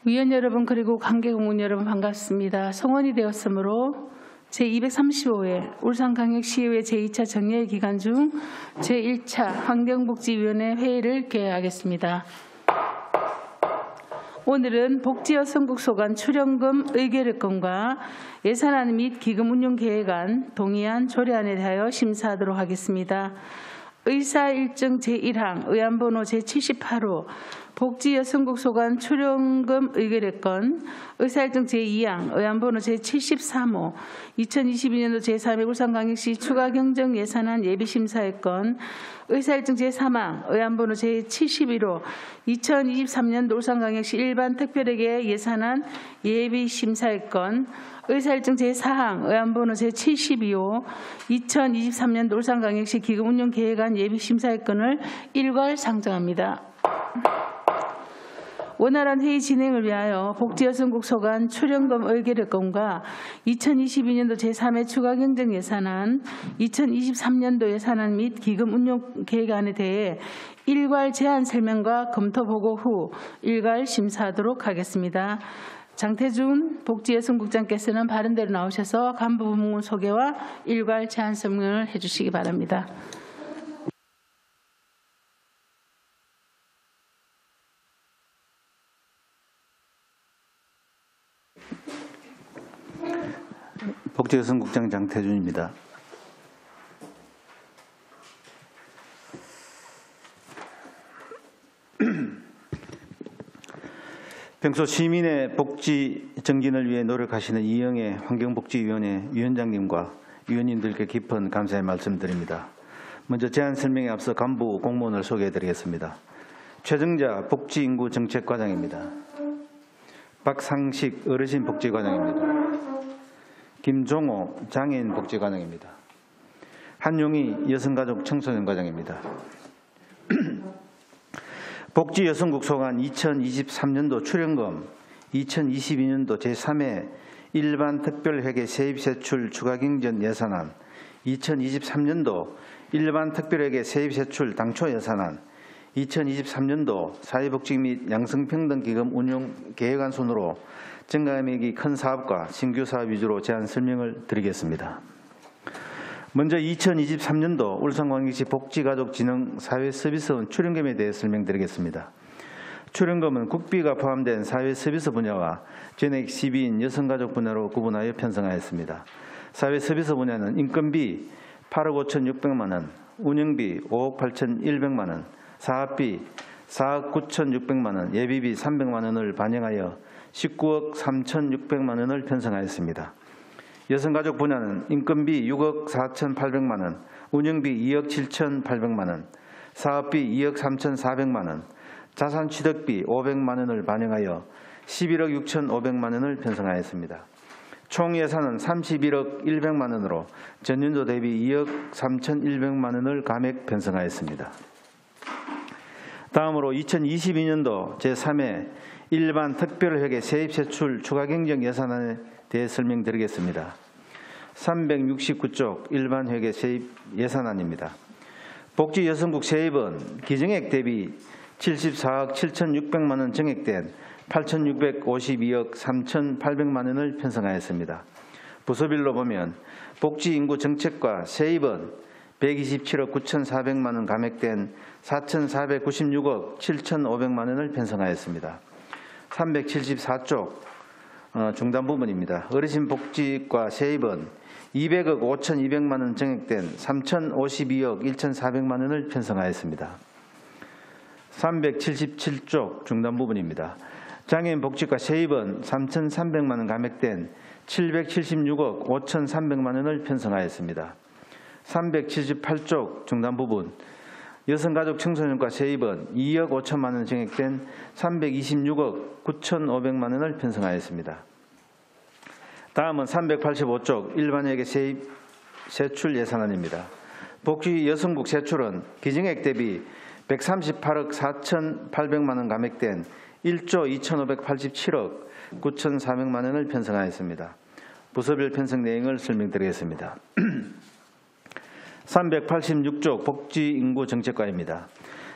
위원 여러분 그리고 관계공무원 여러분 반갑습니다. 성원이 되었으므로 제235회 울산광역시의회 제2차 정례 기간 중 제1차 환경복지위원회 회의를 개회하겠습니다. 오늘은 복지여성국 소관 출연금 의결권과 예산안 및 기금 운용 계획안, 동의안, 조례안에 대하여 심사하도록 하겠습니다. 의사일정 제1항 의안번호 제78호 복지여성국 소관 출연금 의결권, 의사일정 제2항 의안번호 제73호 2022년도 제3회 울산광역시 추가경정 예산안 예비심사의건, 의사일정 제3항 의안번호 제71호 2023년도 울산광역시 일반특별회계 예산안 예비심사의건, 의사일정 제4항 의안번호 제72호 2023년도 울산광역시 기금운용계획안 예비심사의건을 일괄 상정합니다. 원활한 회의 진행을 위하여 복지여성국 소관 출연금 의결권과 2022년도 제3회 추가경정 예산안, 2023년도 예산안 및 기금 운용 계획안에 대해 일괄 제안 설명과 검토 보고 후 일괄 심사하도록 하겠습니다. 장태준 복지여성국장께서는 바른 대로 나오셔서 간부 부문 소개와 일괄 제안 설명을 해주시기 바랍니다. 복지여성국장 장태준입니다. 평소 시민의 복지 정진을 위해 노력하시는 이영애 환경복지위원회 위원장님과 위원님들께 깊은 감사의 말씀드립니다. 먼저 제안 설명에 앞서 간부 공무원을 소개해드리겠습니다. 최정자 복지인구정책과장입니다. 박상식 어르신복지과장입니다. 김종호 장애인복지과장입니다. 한용희 여성가족청소년과장입니다. 복지여성국 소관 2023년도 출연금, 2022년도 제3회 일반특별회계 세입세출 추가경정 예산안, 2023년도 일반특별회계 세입세출 당초 예산안, 2023년도 사회복지 및 양성평등기금 운용계획안 순으로 증가금액이 큰 사업과 신규 사업 위주로 제안 설명을 드리겠습니다. 먼저 2023년도 울산광역시 복지가족진흥사회서비스원 출연금에 대해 설명드리겠습니다. 출연금은 국비가 포함된 사회서비스 분야와 전액 시비인 여성가족 분야로 구분하여 편성하였습니다. 사회서비스 분야는 인건비 8억 5,600만 원, 운영비 5억 8,100만 원, 사업비 4억 9,600만 원, 예비비 300만 원을 반영하여 19억 3,600만 원을 편성하였습니다. 여성가족 분야는 인건비 6억 4,800만 원, 운영비 2억 7,800만 원, 사업비 2억 3,400만 원, 자산취득비 500만 원을 반영하여 11억 6,500만 원을 편성하였습니다. 총 예산은 31억 100만 원으로 전년도 대비 2억 3,100만 원을 감액 편성하였습니다. 다음으로 2022년도 제3회 일반 특별회계 세입세출 추가경정 예산안에 대해 설명드리겠습니다. 369쪽 일반회계 세입 예산안입니다. 복지여성국 세입은 기정액 대비 74억 7,600만 원 증액된 8,652억 3,800만 원을 편성하였습니다. 부서별로 보면 복지인구정책과 세입은 127억 9,400만 원 감액된 4,496억 7,500만 원을 편성하였습니다. 374쪽 중단 부분입니다. 어르신복지과 세입은 200억 5,200만 원 증액된 3,052억 1,400만 원을 편성하였습니다. 377쪽 중단 부분입니다. 장애인복지과 세입은 3,300만 원 감액된 776억 5,300만 원을 편성하였습니다. 378쪽 중단 부분 여성가족 청소년과 세입은 2억 5천만 원 증액된 326억 9,500만 원을 편성하였습니다. 다음은 385쪽 일반회계 세입 세출 예산안입니다. 복지여성국 세출은 기증액 대비 138억 4,800만 원 감액된 1조 2,587억 9,400만 원을 편성하였습니다. 부서별 편성 내용을 설명드리겠습니다. 386쪽 복지인구정책과입니다.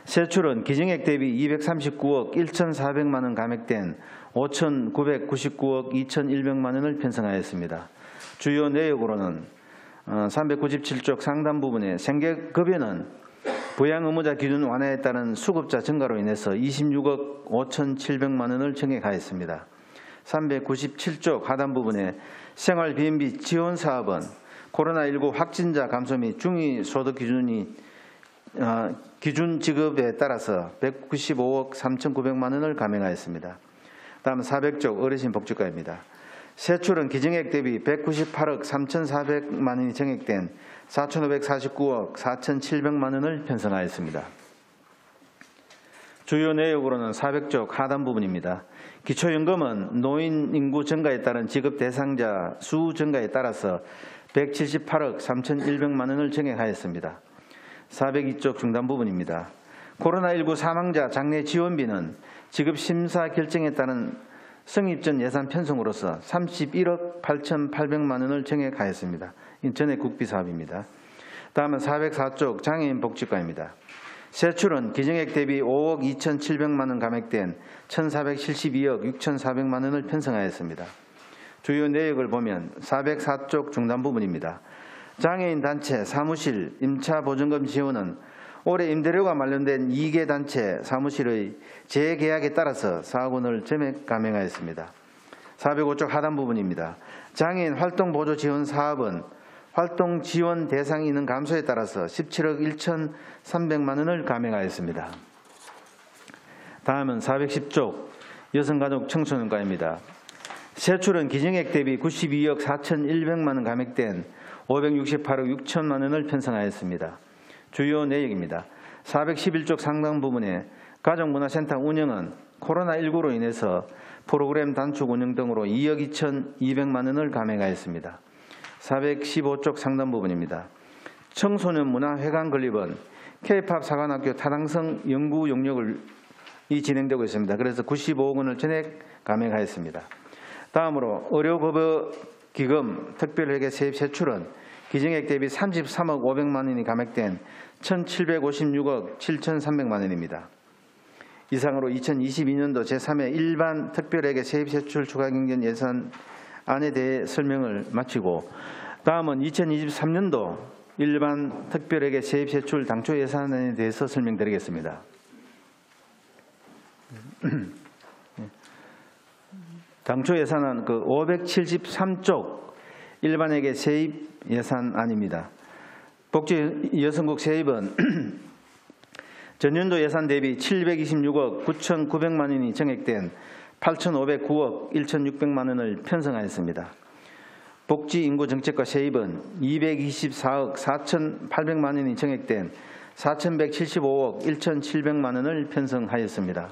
세출은 기증액 대비 239억 1,400만 원 감액된 5,999억 2,100만 원을 편성하였습니다. 주요 내역으로는 397쪽 상단 부분에 생계급여는 부양 의무자 기준 완화에 따른 수급자 증가로 인해서 26억 5,700만 원을 증액하였습니다. 397쪽 하단 부분에 생활 비행비 지원 사업은 코로나19 확진자 감소 및 중위소득 기준 지급에 따라서 195억 3,900만 원을 감행하였습니다. 다음 400쪽 어르신 복지과입니다. 세출은 기증액 대비 198억 3,400만 원이 증액된 4,549억 4,700만 원을 편성하였습니다. 주요 내역으로는 400쪽 하단 부분입니다. 기초연금은 노인 인구 증가에 따른 지급 대상자 수 증가에 따라서 178억 3,100만 원을 증액하였습니다. 402쪽 중단 부분입니다. 코로나19 사망자 장례 지원비는 지급 심사 결정에 따른 성립전 예산 편성으로서 31억 8,800만 원을 증액하였습니다. 전액 국비 사업입니다. 다음은 404쪽 장애인 복지과입니다. 세출은 기증액 대비 5억 2,700만 원 감액된 1,472억 6,400만 원을 편성하였습니다. 주요 내역을 보면 404쪽 중단 부분입니다. 장애인 단체 사무실 임차 보증금 지원은 올해 임대료가 만료된 2개 단체 사무실의 재계약에 따라서 4억 원을 전액 감행하였습니다. 405쪽 하단 부분입니다. 장애인 활동 보조 지원 사업은 활동 지원 대상 인원 감소에 따라서 17억 1,300만 원을 감행하였습니다. 다음은 410쪽 여성가족 청소년과입니다. 세출은 기증액 대비 92억 4,100만 원 감액된 568억 6천만 원을 편성하였습니다. 주요 내역입니다. 411쪽 상당 부분에 가족문화센터 운영은 코로나19로 인해서 프로그램 단축 운영 등으로 2억 2,200만 원을 감액하였습니다. 415쪽 상단 부분입니다. 청소년 문화회관 건립은 K-POP 사관학교 타당성 연구 용역이 진행되고 있습니다. 그래서 95억 원을 전액 감액하였습니다. 다음으로 의료급여기금 특별회계 세입 세출은 기증액 대비 33억 500만 원이 감액된 1,756억 7,300만 원입니다. 이상으로 2022년도 제3회 일반 특별회계 세입 세출 추가 경정 예산안에 대해 설명을 마치고 다음은 2023년도 일반 특별회계 세입 세출 당초 예산안에 대해서 설명드리겠습니다. 당초 예산안 573쪽 일반회계 세입 예산안입니다. 복지 여성국 세입은 전년도 예산 대비 726억 9,900만 원이 증액된 8,509억 1,600만 원을 편성하였습니다. 복지인구정책과 세입은 224억 4,800만 원이 증액된 4,175억 1,700만 원을 편성하였습니다.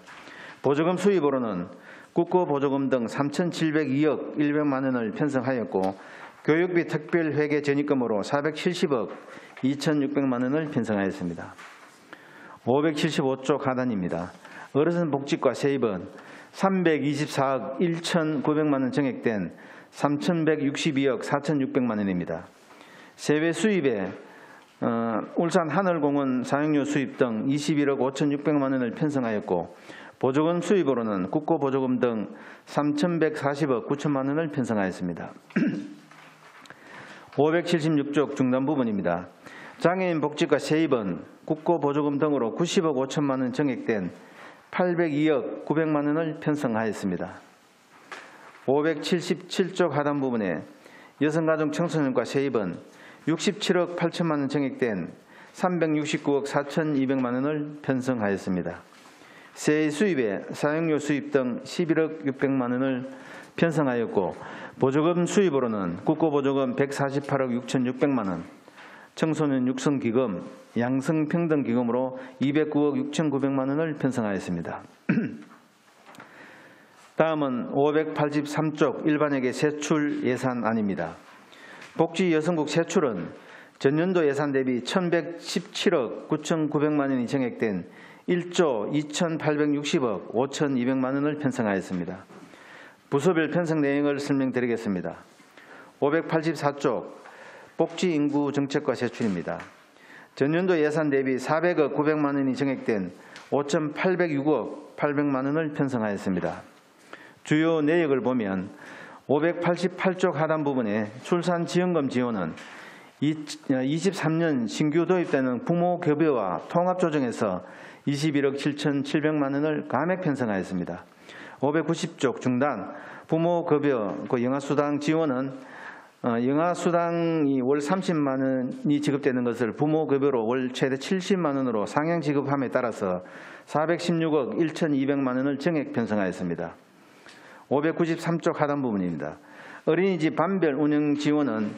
보조금 수입으로는 국고보조금 등 3,702억 100만 원을 편성하였고 교육비 특별회계 전입금으로 470억 2,600만 원을 편성하였습니다. 575쪽 하단입니다. 어르신 복지과 세입은 324억 1,900만 원 증액된 3,162억 4,600만 원입니다. 세외 수입에 울산 하늘공원 사용료 수입 등 21억 5,600만 원을 편성하였고 보조금 수입으로는 국고보조금 등 3,140억 9천만 원을 편성하였습니다. 576쪽 중단 부분입니다. 장애인 복지과 세입은 국고보조금 등으로 90억 5천만 원 증액된 802억 900만 원을 편성하였습니다. 577쪽 하단 부분에 여성가족 청소년과 세입은 67억 8천만 원 증액된 369억 4,200만 원을 편성하였습니다. 세액 수입에 사용료 수입 등 11억 600만 원을 편성하였고 보조금 수입으로는 국고보조금 148억 6,600만 원, 청소년 육성기금, 양성평등기금으로 209억 6,900만 원을 편성하였습니다. 다음은 583쪽 일반회계 세출 예산안입니다. 복지여성국 세출은 전년도 예산 대비 1,117억 9,900만 원이 증액된 1조 2,860억 5,200만 원을 편성하였습니다. 부서별 편성 내용을 설명드리겠습니다. 584쪽 복지인구정책과 세출입니다. 전년도 예산 대비 400억 900만 원이 증액된 5,806억 800만 원을 편성하였습니다. 주요 내역을 보면 588쪽 하단 부분에 출산지원금 지원은 23년 신규 도입되는 부모급여와 통합조정에서 21억 7,700만 원을 감액 편성하였습니다. 590쪽 중단 부모급여 영아수당 지원은 영아수당이 월 30만 원이 지급되는 것을 부모급여로 월 최대 70만 원으로 상향 지급함에 따라서 416억 1,200만 원을 정액 편성하였습니다. 593쪽 하단 부분입니다. 어린이집 반별 운영 지원은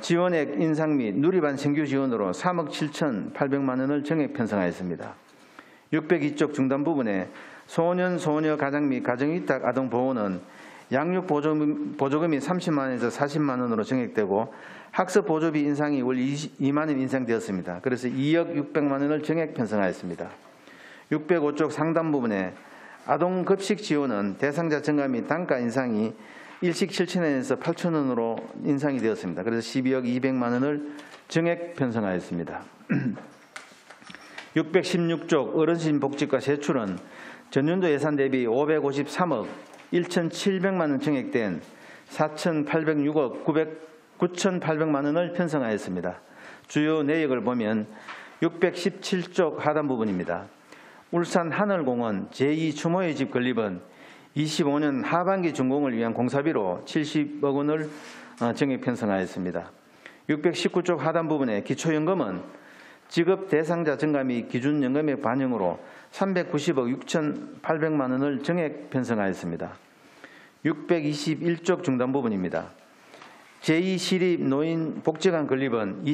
지원액 인상 및 누리반 신규 지원으로 3억 7,800만 원을 정액 편성하였습니다. 602쪽 중단 부분에 소년, 소녀 가장 및 가정위탁 아동 보호는 양육 보조금이 30만 원에서 40만 원으로 정액되고 학습 보조비 인상이 월 2만 원 인상되었습니다. 그래서 2억 600만 원을 정액 편성하였습니다. 605쪽 상단 부분에 아동 급식 지원은 대상자 증가 및 단가 인상이 일식 7,000원에서 8,000원으로 인상이 되었습니다. 그래서 12억 200만 원을 정액 편성하였습니다. 616쪽 어르신 복지과 세출은 전년도 예산 대비 553억 1,700만 원 정액된 4,806억 9,800만 원을 편성하였습니다. 주요 내역을 보면 617쪽 하단 부분입니다. 울산 하늘공원 제2추모의 집 건립은 25년 하반기 준공을 위한 공사비로 70억 원을 정액 편성하였습니다. 619쪽 하단 부분에 기초연금은 지급 대상자 증가 및 기준연금의 반영으로 390억 6,800만 원을 정액 편성하였습니다. 621쪽 중단 부분입니다. 제2시립 노인복지관 건립은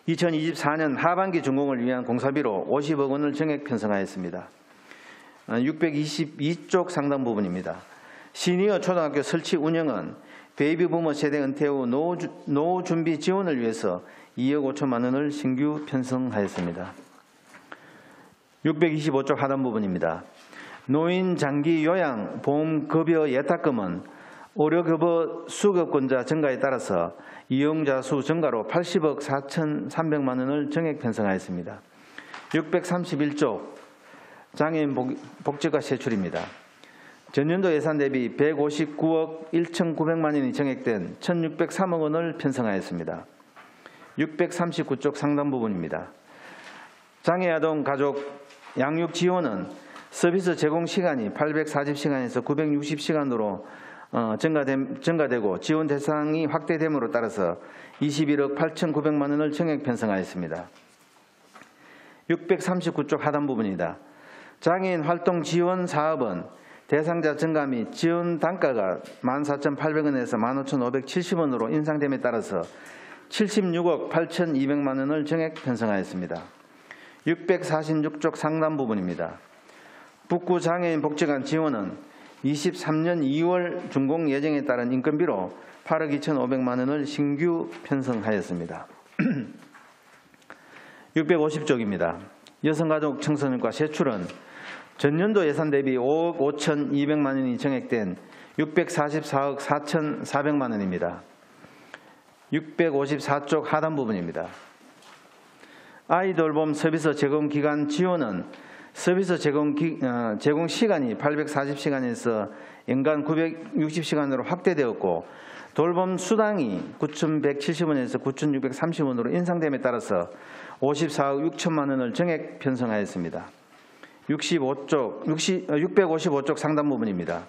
2024년 하반기 준공을 위한 공사비로 50억 원을 정액 편성하였습니다. 622쪽 상당 부분입니다. 시니어 초등학교 설치 운영은 베이비 부모 세대 은퇴 후 노후 준비 지원을 위해서 2억 5천만 원을 신규 편성하였습니다. 625쪽 하단 부분입니다. 노인 장기 요양 보험 급여 예탁금은 의료급여 수급권자 증가에 따라서 이용자 수 증가로 80억 4,300만 원을 정액 편성하였습니다. 631쪽 장애인 복지과 세출입니다. 전년도 예산 대비 159억 1,900만 원이 정액된 1,603억 원을 편성하였습니다. 639쪽 상당 부분입니다. 장애아동 가족 양육 지원은 서비스 제공 시간이 840시간에서 960시간으로 증가되고 지원 대상이 확대됨으로 따라서 21억 8,900만 원을 정액 편성하였습니다. 639쪽 하단 부분입니다. 장애인 활동 지원 사업은 대상자 증가 및 지원 단가가 14,800원에서 15,570원으로 인상됨에 따라서 76억 8,200만 원을 정액 편성하였습니다. 646쪽 상단 부분입니다. 북구 장애인 복지관 지원은 23년 2월 준공 예정에 따른 인건비로 8억 2,500만 원을 신규 편성하였습니다. 650쪽입니다. 여성가족 청소년과 세출은 전년도 예산 대비 5억 5,200만 원이 정액된 644억 4,400만 원입니다. 654쪽 하단 부분입니다. 아이돌봄 서비스 제공 기간 지원은 서비스 제공 시간이 840시간에서 연간 960시간으로 확대되었고 돌봄 수당이 9,170원에서 9,630원으로 인상됨에 따라서 54억 6천만 원을 정액 편성하였습니다. 655쪽 상단 부분입니다.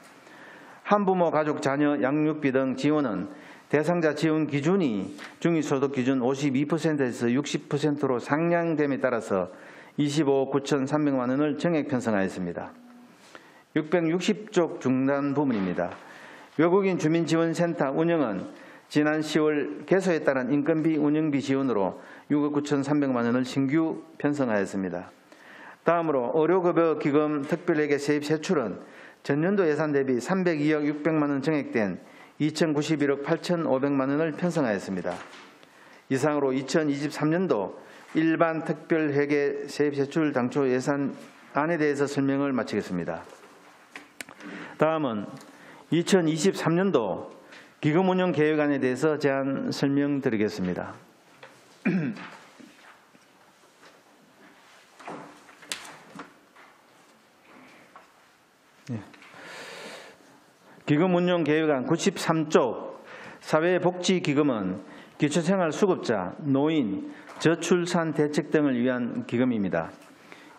한부모 가족 자녀 양육비 등 지원은 대상자 지원 기준이 중위소득 기준 52%에서 60%로 상향됨에 따라서 25억 9,300만 원을 정액 편성하였습니다. 660쪽 중단 부분입니다. 외국인 주민지원센터 운영은 지난 10월 개소에 따른 인건비 운영비 지원으로 6억 9,300만 원을 신규 편성하였습니다. 다음으로 의료급여 기금 특별회계 세입 세출은 전년도 예산 대비 302억 600만 원 정액된 2,091억 8,500만 원을 편성하였습니다. 이상으로 2023년도 일반 특별회계 세입 세출 당초 예산안에 대해서 설명을 마치겠습니다. 다음은 2023년도 기금 운영 계획안에 대해서 제안 설명드리겠습니다. 기금 운용 계획안 93쪽 사회복지기금은 기초생활수급자, 노인, 저출산 대책 등을 위한 기금입니다.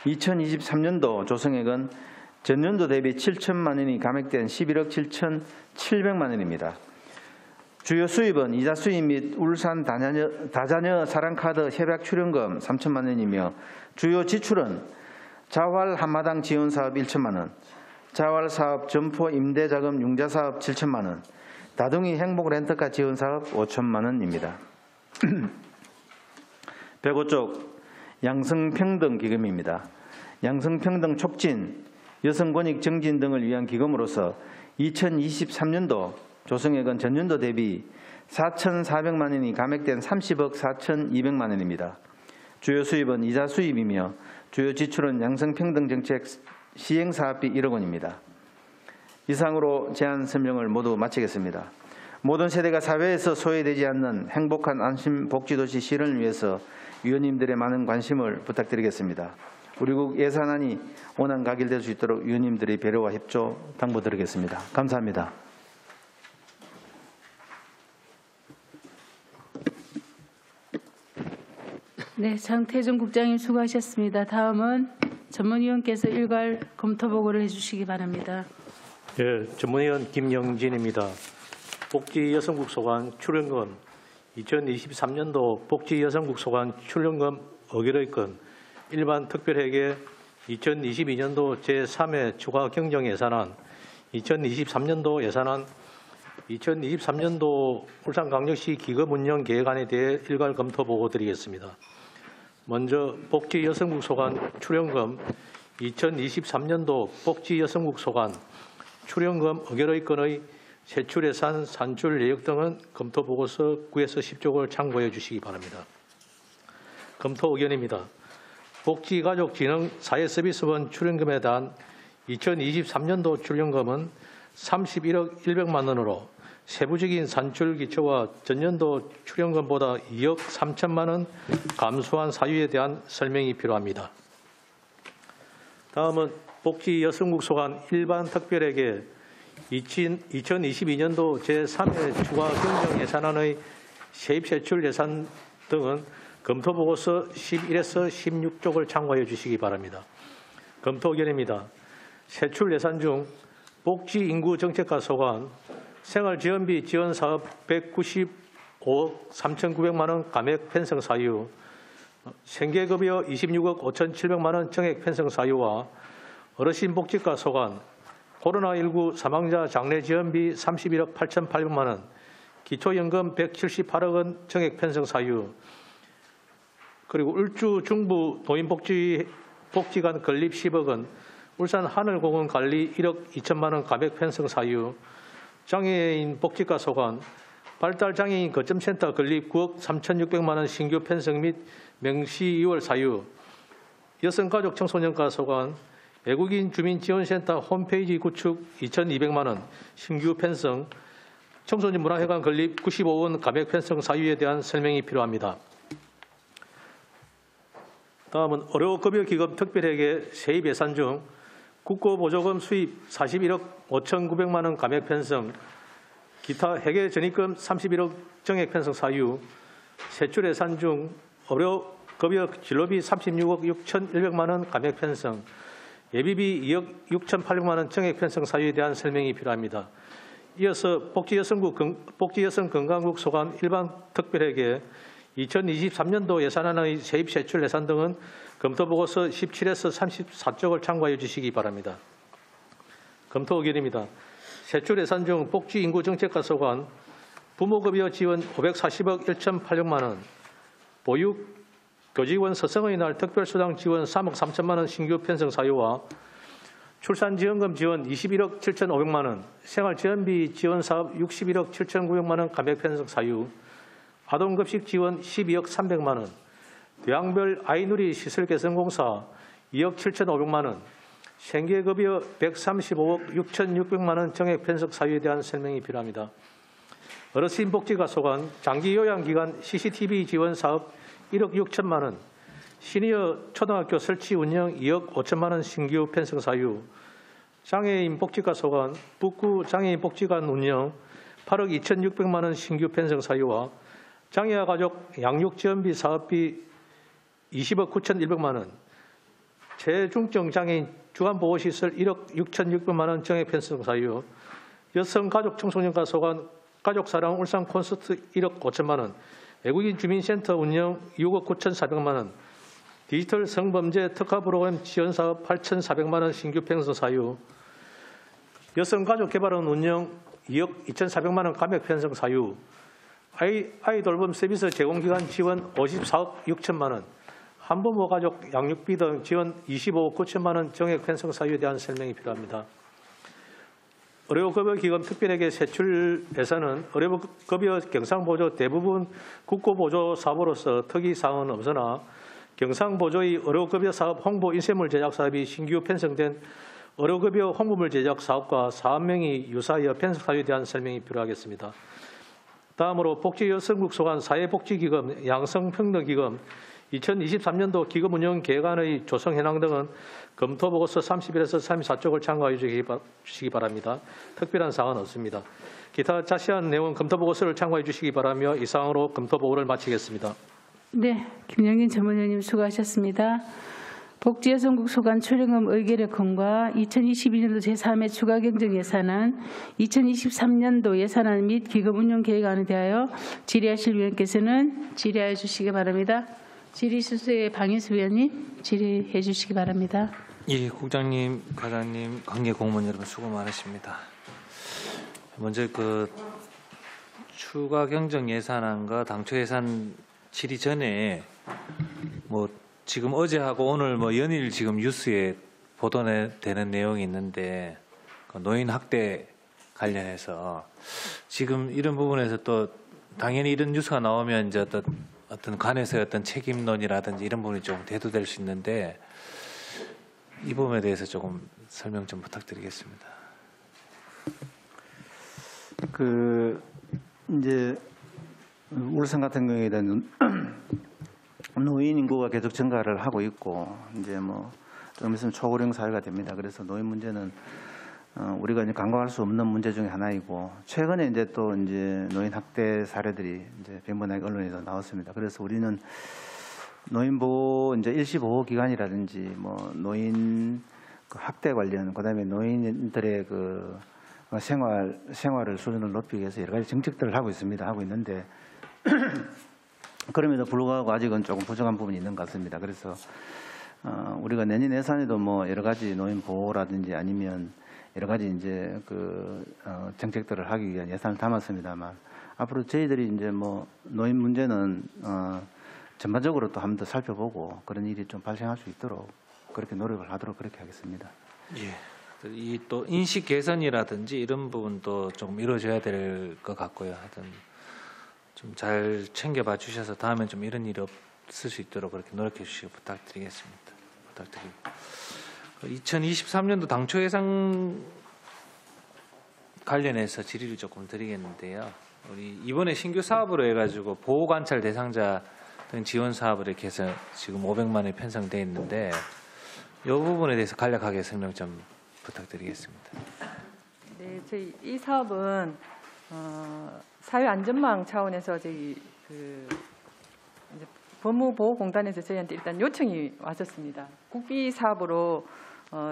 2023년도 조성액은 전년도 대비 7천만 원이 감액된 11억 7,700만 원입니다. 주요 수입은 이자 수입 및 울산 다자녀 사랑카드 협약 출연금 3천만 원이며 주요 지출은 자활 한마당 지원사업 1천만 원, 자활사업 점포 임대자금 융자사업 7천만 원, 다둥이 행복 렌터카 지원사업 5천만 원입니다. 105쪽 양성평등기금입니다. 양성평등 촉진, 여성권익 증진 등을 위한 기금으로서 2023년도 조성액은 전년도 대비 4,400만 원이 감액된 30억 4,200만 원입니다. 주요 수입은 이자 수입이며 주요 지출은 양성평등 정책 시행사업비 1억 원입니다. 이상으로 제안 설명을 모두 마치겠습니다. 모든 세대가 사회에서 소외되지 않는 행복한 안심복지도시 실현을 위해서 위원님들의 많은 관심을 부탁드리겠습니다. 우리 국 예산안이 원안 가결될 수 있도록 위원님들의 배려와 협조 당부드리겠습니다. 감사합니다. 네, 장태정 국장님 수고하셨습니다. 다음은 전문위원께서 일괄 검토 보고를 해주시기 바랍니다. 예, 전문위원 김영진입니다. 복지여성국 소관 출연금 2023년도 복지여성국 소관 출연금 의결의 건 일반 특별회계 2022년도 제3회 추가 경정 예산안 2023년도 예산안 2023년도 울산광역시 기금 운영 계획안에 대해 일괄 검토 보고 드리겠습니다. 먼저 복지여성국 소관 출연금 2023년도 복지여성국 소관 출연금 의결의 건의 세출 예산, 산출 내역 등은 검토 보고서 9에서 10쪽을 참고해 주시기 바랍니다. 검토 의견입니다. 복지가족진흥 사회서비스원 출연금에 대한 2023년도 출연금은 31억 100만 원으로 세부적인 산출 기초와 전년도 출연금보다 2억 3천만 원 감소한 사유에 대한 설명이 필요합니다. 다음은 복지여성국 소관 일반 특별회계 2022년도 제3회 추가 경정 예산안의 세입세출 예산 등은 검토보고서 11에서 16쪽을 참고해 주시기 바랍니다. 검토 의견입니다. 세출 예산 중 복지인구정책과 소관 생활지원비 지원사업 195억 3,900만 원 감액 편성 사유, 생계급여 26억 5,700만 원 정액 편성 사유와 어르신복지과 소관 코로나19 사망자 장례지원비 31억 8,800만 원, 기초연금 178억 원 정액 편성 사유, 그리고 울주 중부 노인복지관 건립 10억 원, 울산 하늘공원 관리 1억 2천만 원 감액 편성 사유, 장애인 복지과 소관 발달장애인 거점센터 건립 9억 3,600만 원 신규 편성 및 명시 2월 사유, 여성가족 청소년과 소관 외국인 주민지원센터 홈페이지 구축 2,200만 원 신규 편성, 청소년 문화회관 건립 95억 원 감액 편성 사유에 대한 설명이 필요합니다. 다음은 의료급여기금 특별회계 세입 예산 중 국고보조금 수입 41억 5,900만 원 감액 편성, 기타 회계 전입금 31억 정액 편성 사유, 세출 예산 중 의료급여 진료비 36억 6,100만 원 감액 편성, 예비비 2억 6,800만 원 정액 편성 사유에 대한 설명이 필요합니다. 이어서 복지여성건강국 소관 일반 특별회계 2023년도 예산안의 세입 세출 예산 등은 검토보고서 17에서 34쪽을 참고해 주시기 바랍니다. 검토 의견입니다. 세출 예산 중 복지인구정책과 소관 부모급여 지원 540억 1,800만 원, 보육 교직원 서성의 날 특별수당 지원 3억 3천만 원 신규 편성 사유와 출산지원금 지원 21억 7,500만 원, 생활지원비 지원 사업 61억 7,900만 원 감액 편성 사유, 아동급식 지원 12억 300만 원, 대학별 아이누리 시설개선공사 2억 7,500만 원, 생계급여 135억 6,600만 원 정액 편성 사유에 대한 설명이 필요합니다. 어르신복지가 소관 장기요양기관 CCTV 지원 사업 1억 6천만 원, 시니어 초등학교 설치 운영 2억 5천만 원 신규 편성 사유, 장애인 복지과 소관, 북구 장애인 복지관 운영 8억 2,600만 원 신규 편성 사유와 장애아 가족 양육 지원비 사업비 20억 9,100만 원, 재중증 장애인 주간보호시설 1억 6,600만 원 정액 편성 사유, 여성 가족 청소년과 소관 가족사랑 울산 콘서트 1억 5천만 원, 외국인 주민센터 운영 6억 9,400만 원, 디지털 성범죄 특화 프로그램 지원 사업 8,400만 원 신규 편성 사유, 여성 가족 개발원 운영 2억 2,400만 원 감액 편성 사유, 아이 돌봄 서비스 제공기관 지원 54억 6천만 원, 한부모 가족 양육비 등 지원 25억 9천만 원 정액 편성 사유에 대한 설명이 필요합니다. 의료급여기금 특별회계 세출 예산은 의료급여 경상보조 대부분 국고보조 사업으로서 특이사항은 없으나 경상보조의 의료급여 사업 홍보 인쇄물 제작 사업이 신규 편성된 의료급여 홍보물 제작 사업과 사업명이 유사하여 편성 사유에 대한 설명이 필요하겠습니다. 다음으로 복지여성국 소관 사회복지기금, 양성평등기금, 2023년도 기금 운영 계획안의 조성 현황 등은 검토보고서 31에서 34쪽을 참고해 주시기 바랍니다. 특별한 사항은 없습니다. 기타 자세한 내용은 검토보고서를 참고해 주시기 바라며 이상으로 검토보고를 마치겠습니다. 네, 김영진 전문위원님 수고하셨습니다. 복지여성국 소관 출연금 의결의건과 2022년도 제3회 추가경정예산안, 2023년도 예산안 및 기금 운용 계획안에 대하여 질의하실 위원께서는 질의하여 주시기 바랍니다. 질의 순서에 방인수 위원님 질의해 주시기 바랍니다. 예, 국장님, 과장님, 관계 공무원 여러분 수고 많으십니다. 먼저 그 추가 경정 예산안과 당초 예산 질의 전에 뭐 지금 어제하고 오늘 뭐 연일 지금 뉴스에 보도되는 내용이 있는데 그 노인 학대 관련해서 지금 이런 부분에서 또 당연히 이런 뉴스가 나오면 이제 어떤 관에서의 어떤 책임론이라든지 이런 부분이 좀 대두될 수 있는데 이 부분에 대해서 조금 설명 좀 부탁드리겠습니다. 이제 울산 같은 경우에는 노인 인구가 계속 증가를 하고 있고 이제 뭐 좀 있으면 초고령 사회가 됩니다. 그래서 노인 문제는 우리가 이제 간과할 수 없는 문제 중에 하나이고 최근에 이제 또 이제 노인 학대 사례들이 이제 빈번하게 언론에서 나왔습니다. 그래서 우리는 노인 보호 이제 일시 보호 기관이라든지 뭐 노인 그 학대 관련 그다음에 노인들의 그 생활을 수준을 높이기 위해서 여러 가지 정책들을 하고 있는데 그럼에도 불구하고 아직은 조금 부족한 부분이 있는 것 같습니다. 그래서 우리가 내년 예산에도 뭐 여러 가지 노인 보호라든지 아니면 여러 가지 이제 정책들을 하기 위한 예산을 담았습니다만 앞으로 저희들이 이제 뭐 노인 문제는 전반적으로 또 한 번 더 살펴보고 그런 일이 좀 발생할 수 있도록 그렇게 노력을 하도록 그렇게 하겠습니다. 예. 이 또 인식 개선이라든지 이런 부분도 좀 이루어져야 될 것 같고요. 하여튼 좀 잘 챙겨봐 주셔서 다음엔 좀 이런 일이 없을 수 있도록 그렇게 노력해 주시기 부탁드리겠습니다. 2023년도 당초 예산 관련해서 질의를 조금 드리겠는데요. 우리 이번에 신규 사업으로 해가지고 보호 관찰 대상자 등 지원 사업을 이렇게 해서 지금 500만 원이 편성돼 있는데 이 부분에 대해서 간략하게 설명 좀 부탁드리겠습니다. 네, 저희 이 사업은 사회안전망 차원에서 저희 이제 법무보호공단에서 저희한테 일단 요청이 왔었습니다. 국비 사업으로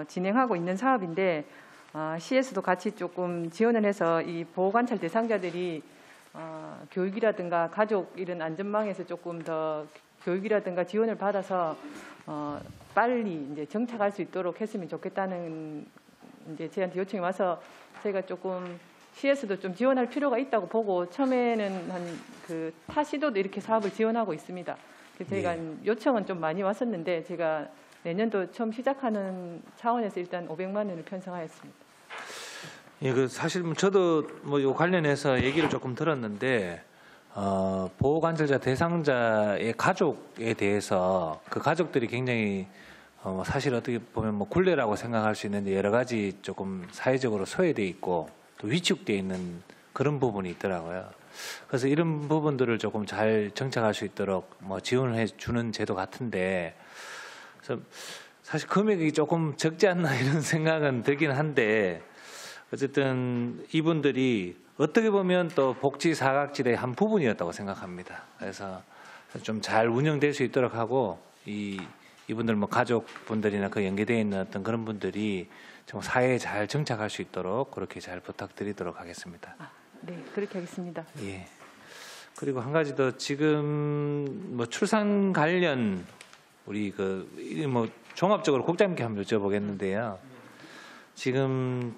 진행하고 있는 사업인데 시에서도 같이 조금 지원을 해서 이 보호관찰 대상자들이 교육이라든가 가족 이런 안전망에서 조금 더 교육이라든가 지원을 받아서 빨리 이제 정착할 수 있도록 했으면 좋겠다는 이제 저희한테 요청이 와서 저희가 조금 시에서도 좀 지원할 필요가 있다고 보고 처음에는 타 시도도 이렇게 사업을 지원하고 있습니다. 그래서 저희가 요청은 좀 많이 왔었는데 제가 내년도 처음 시작하는 차원에서 일단 500만 원을 편성하였습니다. 예, 그 사실 저도 뭐 요 관련해서 얘기를 조금 들었는데 보호관찰자 대상자의 가족에 대해서 그 가족들이 굉장히 사실 어떻게 보면 뭐 굴레라고 생각할 수 있는데 여러 가지 조금 사회적으로 소외돼 있고 또 위축돼 있는 그런 부분이 있더라고요. 그래서 이런 부분들을 조금 잘 정착할 수 있도록 뭐 지원을 해주는 제도 같은데, 그래서 사실 금액이 조금 적지 않나 이런 생각은 들긴 한데 어쨌든 이분들이 어떻게 보면 또 복지 사각지대의 한 부분이었다고 생각합니다. 그래서 좀 잘 운영될 수 있도록 하고 이분들 뭐 가족분들이나 그 연계되어 있는 어떤 그런 분들이 좀 사회에 잘 정착할 수 있도록 그렇게 잘 부탁드리도록 하겠습니다. 네, 그렇게 하겠습니다. 예. 그리고 한 가지 더 지금 뭐 출산 관련 우리 뭐 종합적으로 국장님께 한번 여쭤보겠는데요. 지금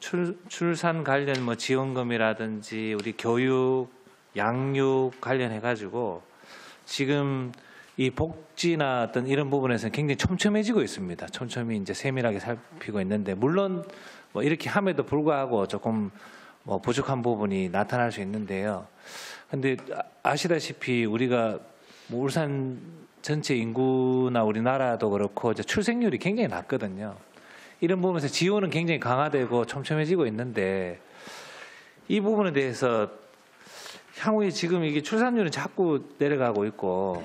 출산 관련 뭐 지원금이라든지 우리 교육, 양육 관련해 가지고 지금 이 복지나 어떤 이런 부분에서는 굉장히 촘촘해지고 있습니다. 촘촘히 이제 세밀하게 살피고 있는데 물론 뭐 이렇게 함에도 불구하고 조금 뭐 부족한 부분이 나타날 수 있는데요. 근데 아시다시피 우리가 뭐 울산 전체 인구나 우리나라도 그렇고 이제 출생률이 굉장히 낮거든요. 이런 부분에서 지원은 굉장히 강화되고 촘촘해지고 있는데 이 부분에 대해서 향후에 지금 이게 출산율은 자꾸 내려가고 있고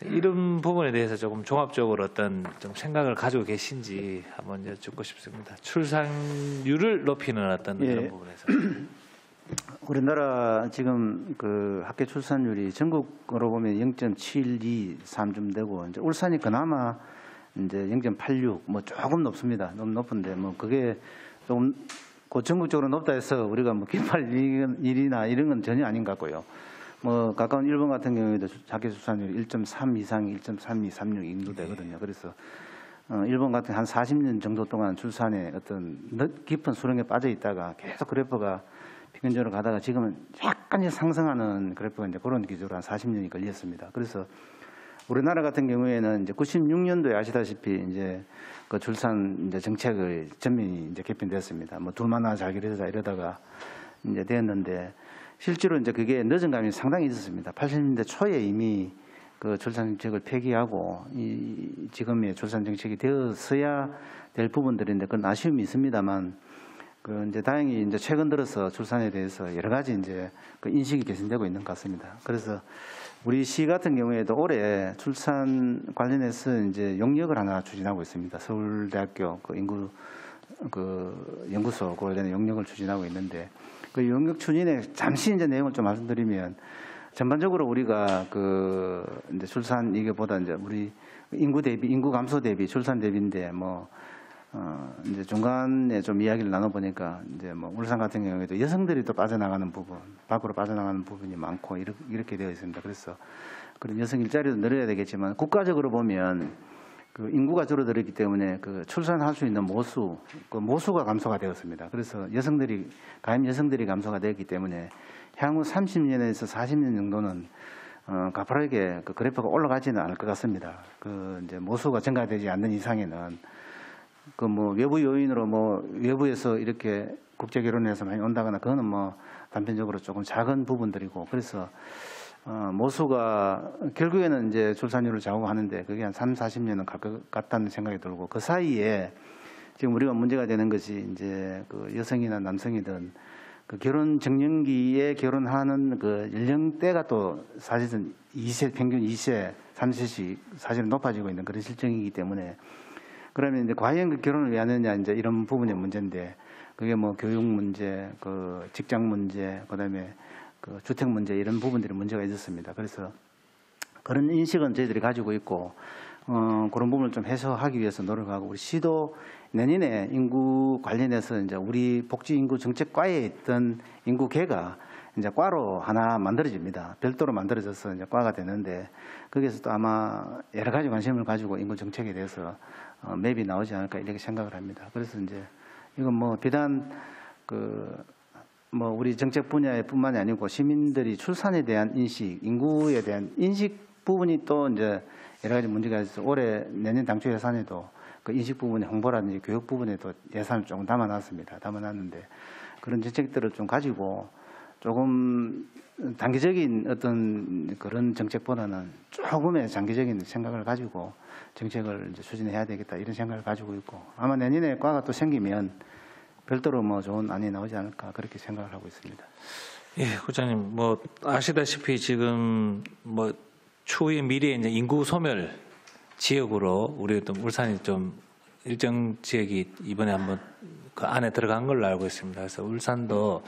이런 부분에 대해서 조금 종합적으로 어떤 좀 생각을 가지고 계신지 한번 여쭙고 싶습니다. 출산율을 높이는 어떤 예. 그런 부분에서. 우리나라 지금 그 학교 출산율이 전국으로 보면 0.723쯤 되고 이제 울산이 그나마 이제 0.86 뭐 조금 높습니다. 너무 높은데 뭐 그게 조금 그 전국적으로 높다 해서 우리가 뭐 긴팔 일이나 이런 건 전혀 아닌 것 같고요. 뭐 가까운 일본 같은 경우에도 학교 출산율이 1.3 이상, 1.32, 36 이 정도 되거든요. 그래서 일본 같은 한 40년 정도 동안 출산에 어떤 깊은 수렁에 빠져 있다가 계속 그래프가 평균적으로 가다가 지금은 약간 이제 상승하는 그래프가 이제 그런 기조로 한 40년이 걸렸습니다. 그래서 우리나라 같은 경우에는 이제 96년도에 아시다시피 이제 그 출산 이제 정책을 전면이 이제 개편됐습니다. 뭐 둘만 하나 잘 기르자 이러다가 이제 되었는데 실제로 이제 그게 늦은 감이 상당히 있었습니다. 80년대 초에 이미 그 출산 정책을 폐기하고 이 지금의 출산 정책이 되었어야 될 부분들인데 그건 아쉬움이 있습니다만 그 이제 다행히 이제 최근 들어서 출산에 대해서 여러 가지 이제 그 인식이 개선되고 있는 것 같습니다. 그래서 우리 시 같은 경우에도 올해 출산 관련해서 이제 용역을 하나 추진하고 있습니다. 서울대학교 그 인구 그 연구소 관련해 용역을 추진하고 있는데 그 용역 추진에 잠시 이제 내용을 좀 말씀드리면 전반적으로 우리가 그 이제 출산 이게보다 이제 우리 인구 대비 인구 감소 대비 출산 대비인데 뭐 이제 중간에 좀 이야기를 나눠보니까 이제 뭐 울산 같은 경우에도 여성들이 또 빠져나가는 부분, 밖으로 빠져나가는 부분이 많고 이렇게 되어 있습니다. 그래서 그런 여성 일자리도 늘어야 되겠지만 국가적으로 보면 그 인구가 줄어들었기 때문에 그 출산할 수 있는 그 모수가 감소가 되었습니다. 그래서 가임 여성들이 감소가 되었기 때문에 향후 30년에서 40년 정도는 가파르게 그 그래프가 올라가지는 않을 것 같습니다. 그 이제 모수가 증가되지 않는 이상에는 그 뭐 외부 요인으로 뭐 외부에서 이렇게 국제 결혼해서 많이 온다거나 그거는 뭐 단편적으로 조금 작은 부분들이고 그래서 모수가 결국에는 이제 출산율을 좌우하는데 그게 한 3, 40년은 갈 것 같다는 생각이 들고 그 사이에 지금 우리가 문제가 되는 것이 이제 그 여성이나 남성이든 그 결혼 정년기에 결혼하는 그 연령대가 또 사실은 2세 평균 2세, 3세씩 사실은 높아지고 있는 그런 실정이기 때문에 그러면 이제 과연 그 결혼을 왜 하느냐 이제 이런 부분의 문제인데 그게 뭐 교육 문제, 그 직장 문제, 그다음에 그 주택 문제 이런 부분들이 문제가 있었습니다. 그래서 그런 인식은 저희들이 가지고 있고 그런 부분을 좀 해소하기 위해서 노력하고 우리 시도 내년에 인구 관련해서 이제 우리 복지 인구 정책과에 있던 인구계가 이제 과로 하나 만들어집니다. 별도로 만들어져서 이제 과가 되는데 거기에서 또 아마 여러 가지 관심을 가지고 인구 정책에 대해서 맵이 나오지 않을까 이렇게 생각을 합니다. 그래서 이제 이건 뭐 비단 뭐 우리 정책 분야뿐만이 아니고 시민들이 출산에 대한 인식, 인구에 대한 인식 부분이 또 이제 여러 가지 문제가 있어서 올해 내년 당초 예산에도 그 인식 부분의 홍보라든지 교육 부분에도 예산을 조금 담아놨는데 그런 정책들을 좀 가지고 조금 단기적인 어떤 그런 정책보다는 조금의 장기적인 생각을 가지고 정책을 이제 추진해야 되겠다 이런 생각을 가지고 있고 아마 내년에 과가 또 생기면 별도로 뭐 좋은 안이 나오지 않을까 그렇게 생각을 하고 있습니다. 예, 국장님 뭐 아시다시피 지금 뭐 추후의 미래에 이제 인구 소멸 지역으로 우리 또 울산이 좀 일정 지역이 이번에 한번 그 안에 들어간 걸로 알고 있습니다. 그래서 울산도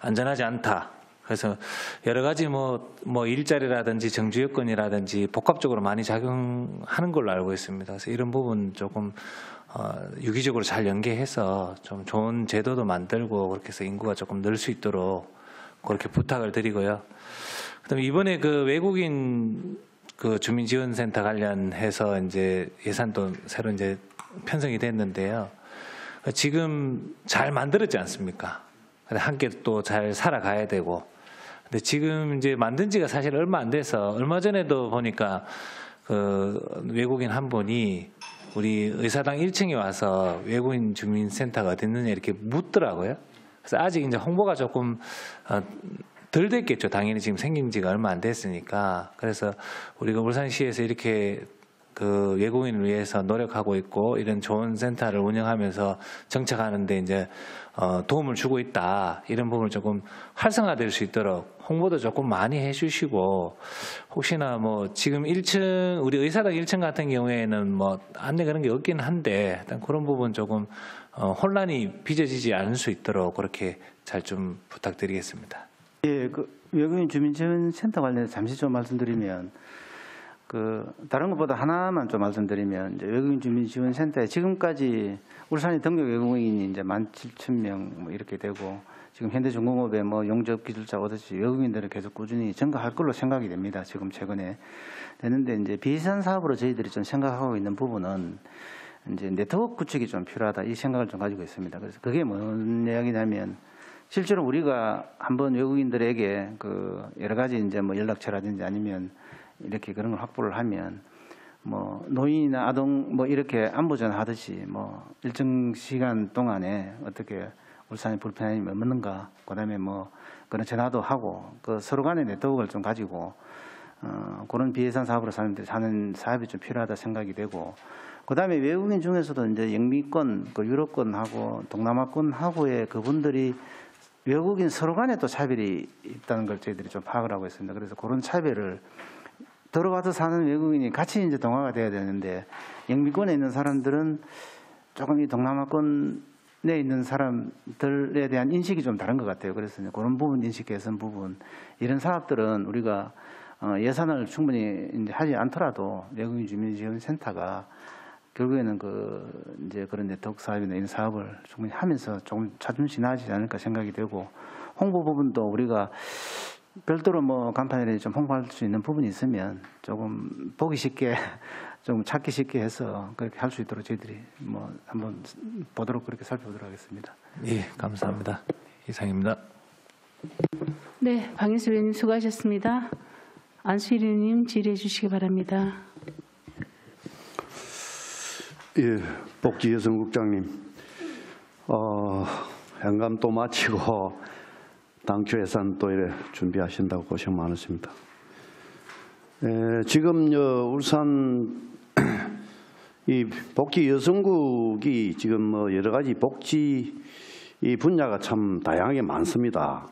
안전하지 않다. 그래서 여러 가지 뭐 일자리라든지 정주 여건이라든지 복합적으로 많이 작용하는 걸로 알고 있습니다. 그래서 이런 부분 조금 유기적으로 잘 연계해서 좀 좋은 제도도 만들고 그렇게 해서 인구가 조금 늘 수 있도록 그렇게 부탁을 드리고요. 그다음에 이번에 그 외국인 그 주민지원센터 관련해서 이제 예산도 새로 이제 편성이 됐는데요. 지금 잘 만들었지 않습니까? 함께 또 잘 살아가야 되고. 근데 지금 이제 만든 지가 사실 얼마 안 돼서 얼마 전에도 보니까 그 외국인 한 분이 우리 의사당 1층에 와서 외국인 주민센터가 어디 있느냐 이렇게 묻더라고요. 그래서 아직 이제 홍보가 조금 덜 됐겠죠. 당연히 지금 생긴 지가 얼마 안 됐으니까. 그래서 우리가 울산시에서 이렇게 그 외국인을 위해서 노력하고 있고 이런 좋은 센터를 운영하면서 정착하는데 이제 도움을 주고 있다. 이런 부분을 조금 활성화될 수 있도록 홍보도 조금 많이 해주시고 혹시나 뭐 지금 1층 우리 의사당 1층 같은 경우에는 뭐 안내 그런 게 없긴 한데 일단 그런 부분 조금 혼란이 빚어지지 않을 수 있도록 그렇게 잘 좀 부탁드리겠습니다. 예, 그 외국인 주민지원센터 관련해서 잠시 좀 말씀드리면 다른 것보다 하나만 좀 말씀드리면 이제 외국인 주민지원센터에 지금까지 울산의 등록 외국인이 이제 17,000명 뭐 이렇게 되고 지금 현대중공업에 뭐 용접 기술자 오듯이 외국인들을 계속 꾸준히 증가할 걸로 생각이 됩니다. 지금 최근에 되는데 이제 비선 사업으로 저희들이 좀 생각하고 있는 부분은 이제 네트워크 구축이 좀 필요하다 이 생각을 좀 가지고 있습니다. 그래서 그게 뭔 이야기냐면 실제로 우리가 한번 외국인들에게 그 여러 가지 이제 뭐 연락처라든지 아니면 이렇게 그런 걸 확보를 하면 뭐 노인이나 아동 뭐 이렇게 안보전 하듯이 뭐 일정 시간 동안에 어떻게 울산에 불편함이 없는가 그다음에 뭐 그런 전화도 하고 그 서로 간의 네트워크를 좀 가지고 그런 비예산 사업으로 사람들이 사는 사업이 좀 필요하다 생각이 되고 그다음에 외국인 중에서도 이제 영미권, 그 유럽권하고 동남아권하고의 그분들이 외국인 서로 간에 또 차별이 있다는 걸 저희들이 좀 파악을 하고 있습니다. 그래서 그런 차별을 들어와서 사는 외국인이 같이 이제 동화가 돼야 되는데 영미권에 있는 사람들은 조금 이 동남아권에 있는 사람들에 대한 인식이 좀 다른 것 같아요. 그래서 그런 부분 인식 개선 부분 이런 사업들은 우리가 예산을 충분히 이제 하지 않더라도 외국인 주민지원센터가 결국에는 이제 그런 네트워크 사업이나 이런 사업을 충분히 하면서 조금 자존심 나아지지 않을까 생각이 되고 홍보 부분도 우리가 별도로 뭐 간판에 좀 홍보할 수 있는 부분이 있으면 조금 보기 쉽게 좀 찾기 쉽게 해서 그렇게 할 수 있도록 저희들이 뭐 한번 보도록 그렇게 살펴보도록 하겠습니다. 예, 감사합니다. 이상입니다. 네, 방인수 의원님 수고하셨습니다. 안수일 의원님 질의해 주시기 바랍니다. 예, 복지 여성국장님, 현감 또 마치고 당초 예산 또 이래 준비하신다고 고생 많으십니다. 지금 울산 이 복지 여성국이 지금 뭐 여러 가지 복지 이 분야가 참 다양하게 많습니다.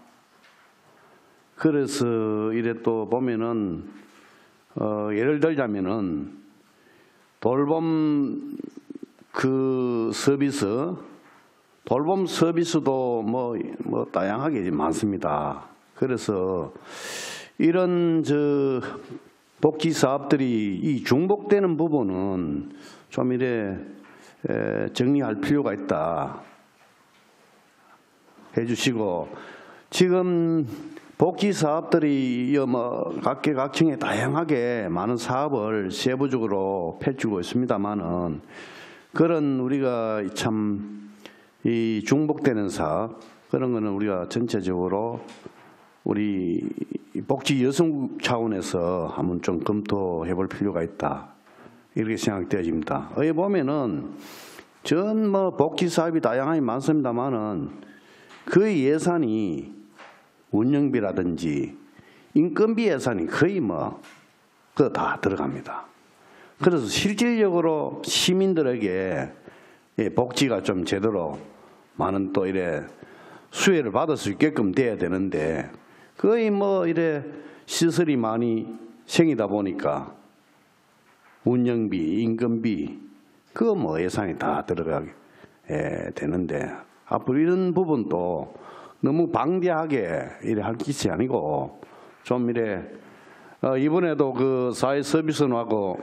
그래서 이래 또 보면은 예를 들자면은 돌봄 돌봄 서비스도 뭐 다양하게 많습니다. 그래서 이런 복지 사업들이 이 중복되는 부분은 좀 이래 정리할 필요가 있다 해주시고 지금 복지 사업들이 각계각층에 다양하게 많은 사업을 세부적으로 펼치고 있습니다만은 그런 우리가 참 이 중복되는 사업 그런 거는 우리가 전체적으로 우리 복지 여성국 차원에서 한번 좀 검토해 볼 필요가 있다 이렇게 생각되어집니다. 여기 보면은 전 복지 사업이 다양하게 많습니다만은 그 예산이 운영비라든지 인건비 예산이 거의 그거 다 들어갑니다. 그래서 실질적으로 시민들에게 복지가 좀 제대로 많은 또 이래 수혜를 받을 수 있게끔 돼야 되는데 거의 이래 시설이 많이 생기다 보니까 운영비, 임금비 그거 뭐 예산이 다 들어가게 되는데 앞으로 이런 부분도 너무 방대하게 이래 할 것이 아니고 좀 이래 이번에도 그 사회 서비스원하고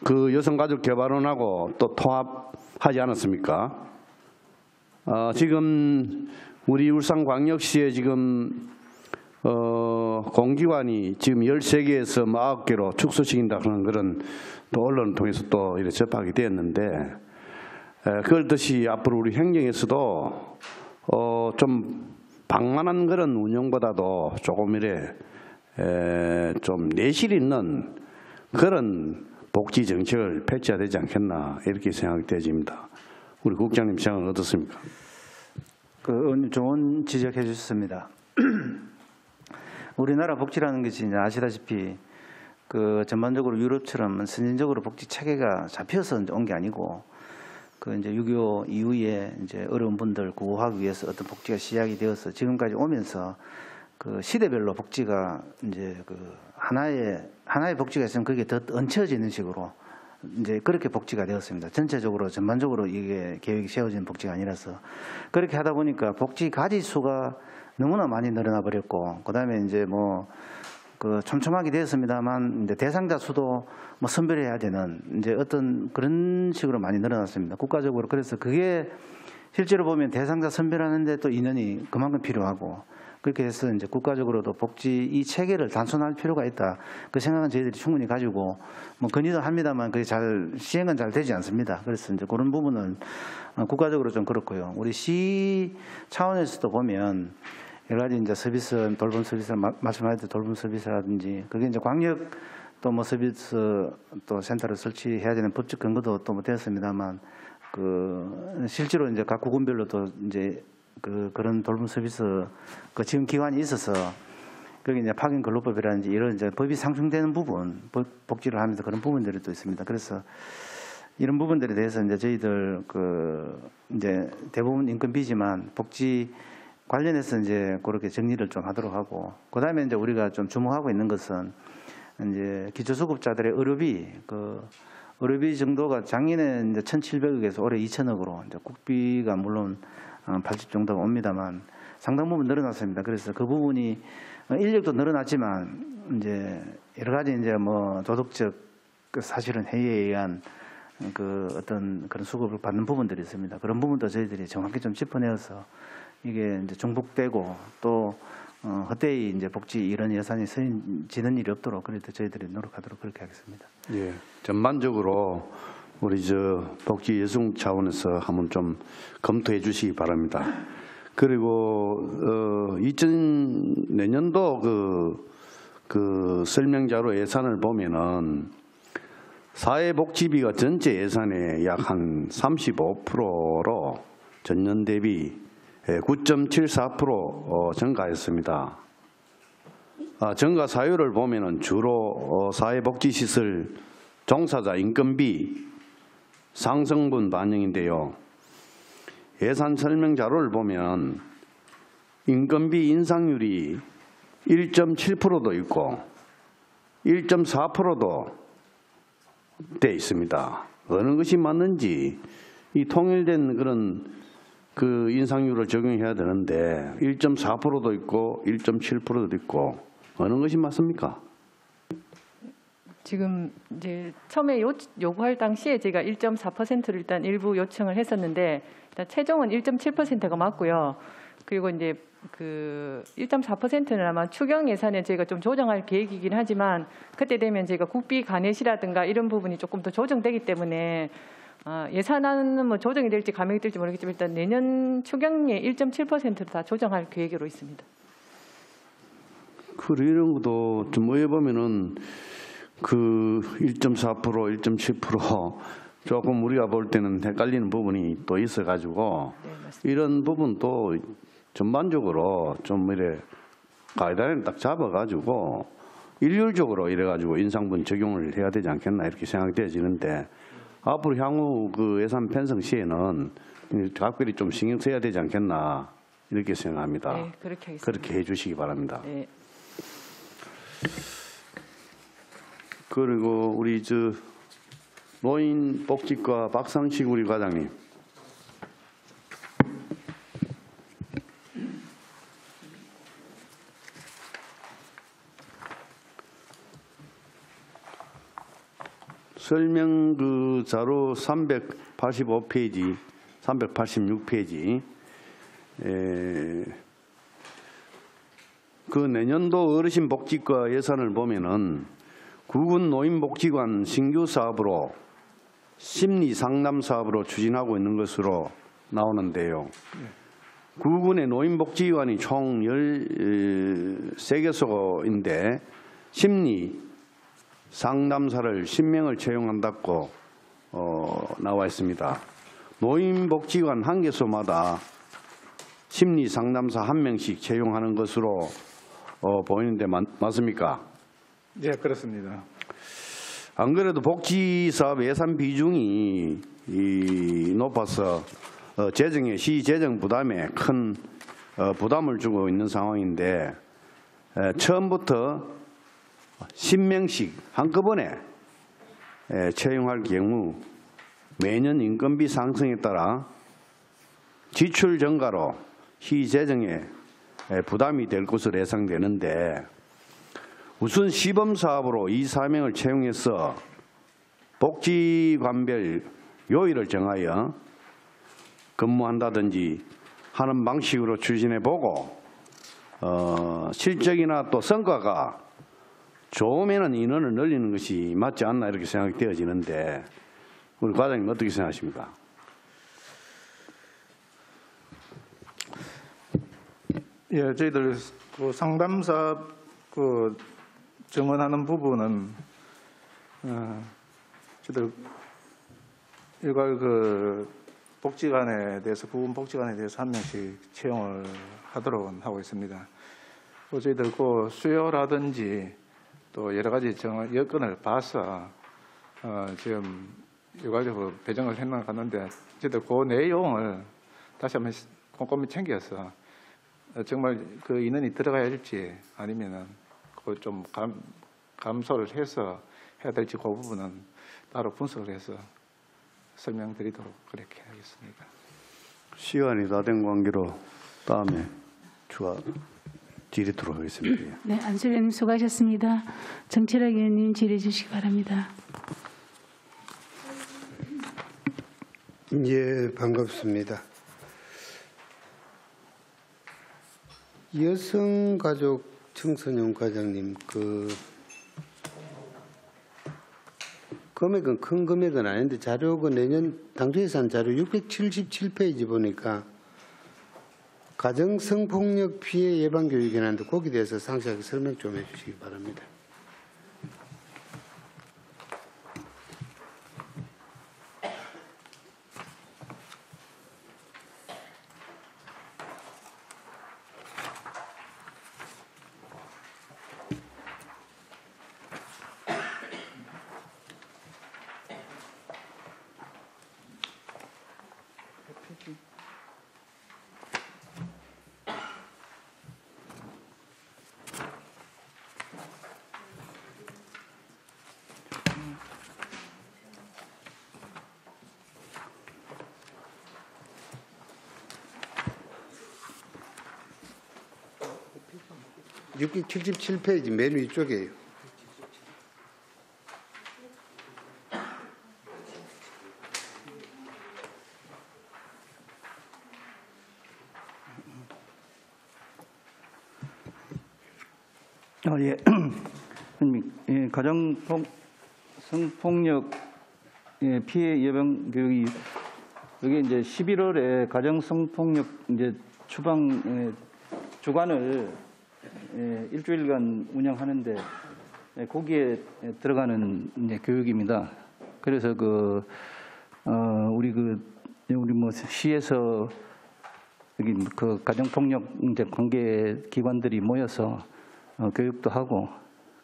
그 여성가족개발원하고 또 통합하지 않았습니까? 지금 우리 울산광역시에 지금 공기관이 지금 13개에서 9개로 축소시킨다 하는 그런 또 언론을 통해서 또 이렇게 접하게 되었는데 그렇듯이 앞으로 우리 행정에서도 좀 방만한 그런 운영보다도 조금 이래 좀 내실 있는 그런 복지 정책을 펼쳐야 되지 않겠나 이렇게 생각이 되집니다. 우리 국장님 생각은 어떻습니까? 의원님 좋은 지적해 주셨습니다. 우리나라 복지라는 것이 이제 아시다시피 그 전반적으로 유럽처럼 선진적으로 복지 체계가 잡혀서 온 게 아니고 그 이제 6.25 이후에 이제 어려운 분들 구호하기 위해서 어떤 복지가 시작이 되어서 지금까지 오면서 그 시대별로 복지가 이제 그 하나의 복지가 있으면 그게 더 얹혀지는 식으로 이제 그렇게 복지가 되었습니다. 전체적으로 전반적으로 이게 계획이 세워진 복지가 아니라서 그렇게 하다 보니까 복지 가지 수가 너무나 많이 늘어나 버렸고 그다음에 이제 뭐 그 촘촘하게 되었습니다만 이제 대상자 수도 뭐 선별해야 되는 이제 어떤 그런 식으로 많이 늘어났습니다. 국가적으로 그래서 그게 실제로 보면 대상자 선별하는데 또 인원이 그만큼 필요하고 그렇게 해서 이제 국가적으로도 복지 이 체계를 단순할 필요가 있다. 그 생각은 저희들이 충분히 가지고 뭐 건의도 합니다만 그게 잘 시행은 잘 되지 않습니다. 그래서 이제 그런 부분은 국가적으로 좀 그렇고요. 우리 시 차원에서도 보면 여러 가지 이제 서비스, 돌봄 서비스 말씀하셨던 돌봄 서비스라든지 그게 이제 광역 또 뭐 서비스 또 센터를 설치해야 되는 법적 근거도 또 뭐 되었습니다만 그 실제로 이제 각 구군별로도 이제 그런 돌봄 서비스 그 지원 기관이 있어서 거기 이제 파견 근로법이라든지 이런 이제 법이 상충되는 부분, 복지를 하면서 그런 부분들이 또 있습니다. 그래서 이런 부분들에 대해서 이제 저희들 그 이제 대부분 인건비지만 복지 관련해서 이제 그렇게 정리를 좀 하도록 하고 그다음에 이제 우리가 좀 주목하고 있는 것은 이제 기초수급자들의 의료비 의료비 정도가 작년에 이제 1,700억에서 올해 2,000억으로 이제 국비가 물론 80 정도가 옵니다만 상당 부분 늘어났습니다. 그래서 그 부분이 인력도 늘어났지만 이제 여러 가지 이제 뭐 도덕적 그 사실은 해이에 의한 그 어떤 그런 수급을 받는 부분들이 있습니다. 그런 부분도 저희들이 정확히 좀 짚어내어서 이게 이제 중복되고 또 헛되이 이제 복지 이런 예산이 쓰이는 일이 없도록 그래도 저희들이 노력하도록 그렇게 하겠습니다. 예, 전반적으로 우리 저 복지 여성 차원에서 한번 좀 검토해 주시기 바랍니다. 그리고 2000년도 그 설명자료 예산을 보면은 사회복지비가 전체 예산의 약 한 35%로 전년 대비 9.74% 증가했습니다. 증가 사유를 보면은 주로 사회복지시설 종사자 인건비 상승분 반영인데요. 예산 설명 자료를 보면 인건비 인상률이 1.7%도 있고 1.4%도 돼 있습니다. 어느 것이 맞는지 이 통일된 그런 그 인상률을 적용해야 되는데 1.4%도 있고 1.7%도 있고 어느 것이 맞습니까? 지금 이제 처음에 요구할 당시에 제가 1.4%를 일단 일부 요청을 했었는데 일단 최종은 1.7%가 맞고요. 그리고 이제 그 1.4%는 아마 추경 예산에 저희가 좀 조정할 계획이긴 하지만 그때 되면 저희가 국비 가넷이라든가 이런 부분이 조금 더 조정되기 때문에 예산안은 뭐 조정이 될지 감액이 될지 모르겠지만 일단 내년 추경에 1.7%로 다 조정할 계획으로 있습니다. 그래 이런 것도 좀 뭐해 보면은 그 1.4%, 1.7% 조금 우리가 볼 때는 헷갈리는 부분이 또 있어가지고 네, 이런 부분도 전반적으로 좀 이래 가이드라인을 딱 잡아가지고 일률적으로 이래가지고 인상분 적용을 해야 되지 않겠나 이렇게 생각이 되어지는데 앞으로 향후 그 예산 편성 시에는 각별히 좀 신경 써야 되지 않겠나 이렇게 생각합니다. 네, 그렇게 하겠습니다. 그렇게 해주시기 바랍니다. 네. 그리고 우리 노인복지과 박상식 우리 과장님. 설명 자료 385페이지, 386페이지. 그 내년도 어르신복지과 예산을 보면은 구군 노인복지관 신규 사업으로 심리 상담 사업으로 추진하고 있는 것으로 나오는데요. 구군의 노인복지관이 총 13개소인데 심리 상담사를 10명을 채용한다고 나와 있습니다. 노인복지관 한 개소마다 심리 상담사 1명씩 채용하는 것으로 보이는데 맞습니까? 네, 그렇습니다. 안 그래도 복지사업 예산 비중이 높아서 시 재정 부담에 큰 부담을 주고 있는 상황인데 처음부터 10명씩 한꺼번에 채용할 경우 매년 인건비 상승에 따라 지출 증가로 시 재정에 부담이 될 것으로 예상되는데 우선 시범 사업으로 2~4명을 채용해서 복지관별 요일을 정하여 근무한다든지 하는 방식으로 추진해보고 실적이나 또 성과가 좋으면 인원을 늘리는 것이 맞지 않나 이렇게 생각이 되어지는데 우리 과장님 어떻게 생각하십니까? 예, 저희들 그 상담사 증언하는 부분은 저희들 일괄 복지관에 대해서 구분 복지관에 대해서 1명씩 채용을 하도록 하고 있습니다. 또 저희들 수요라든지 또 여러 가지 여건을 봐서 지금 일괄적으로 배정을 해나갔는데 저희들 그 내용을 다시 한번 꼼꼼히 챙겨서 정말 그 인원이 들어가야 할지 아니면은 좀 감소를 해서 해야 될지 그 부분은 따로 분석을 해서 설명드리도록 그렇게 하겠습니다. 시간이 다 된 관계로 다음에 추가 질의하도록 하겠습니다. 네, 안철 의원님 수고하셨습니다. 정철학 의원님 질의해 주시기 바랍니다. 예, 반갑습니다. 여성가족 청소년 과장님, 금액은 큰 금액은 아닌데 자료가 내년 당초예산 자료 677페이지 보니까 가정성폭력 피해 예방 교육이 나는데 거기에 대해서 상세하게 설명 좀 해주시기 바랍니다. (677페이지) 맨 위쪽이에요. 예. 예, 가정 성폭력 피해 예방 교육이 여기 이제 11월에 가정 성폭력 이제 추방 주간을 일주일간 운영하는데 거기에 들어가는 이제 교육입니다. 그래서 우리 시에서 여기 가정폭력 이제 관계 기관들이 모여서 교육도 하고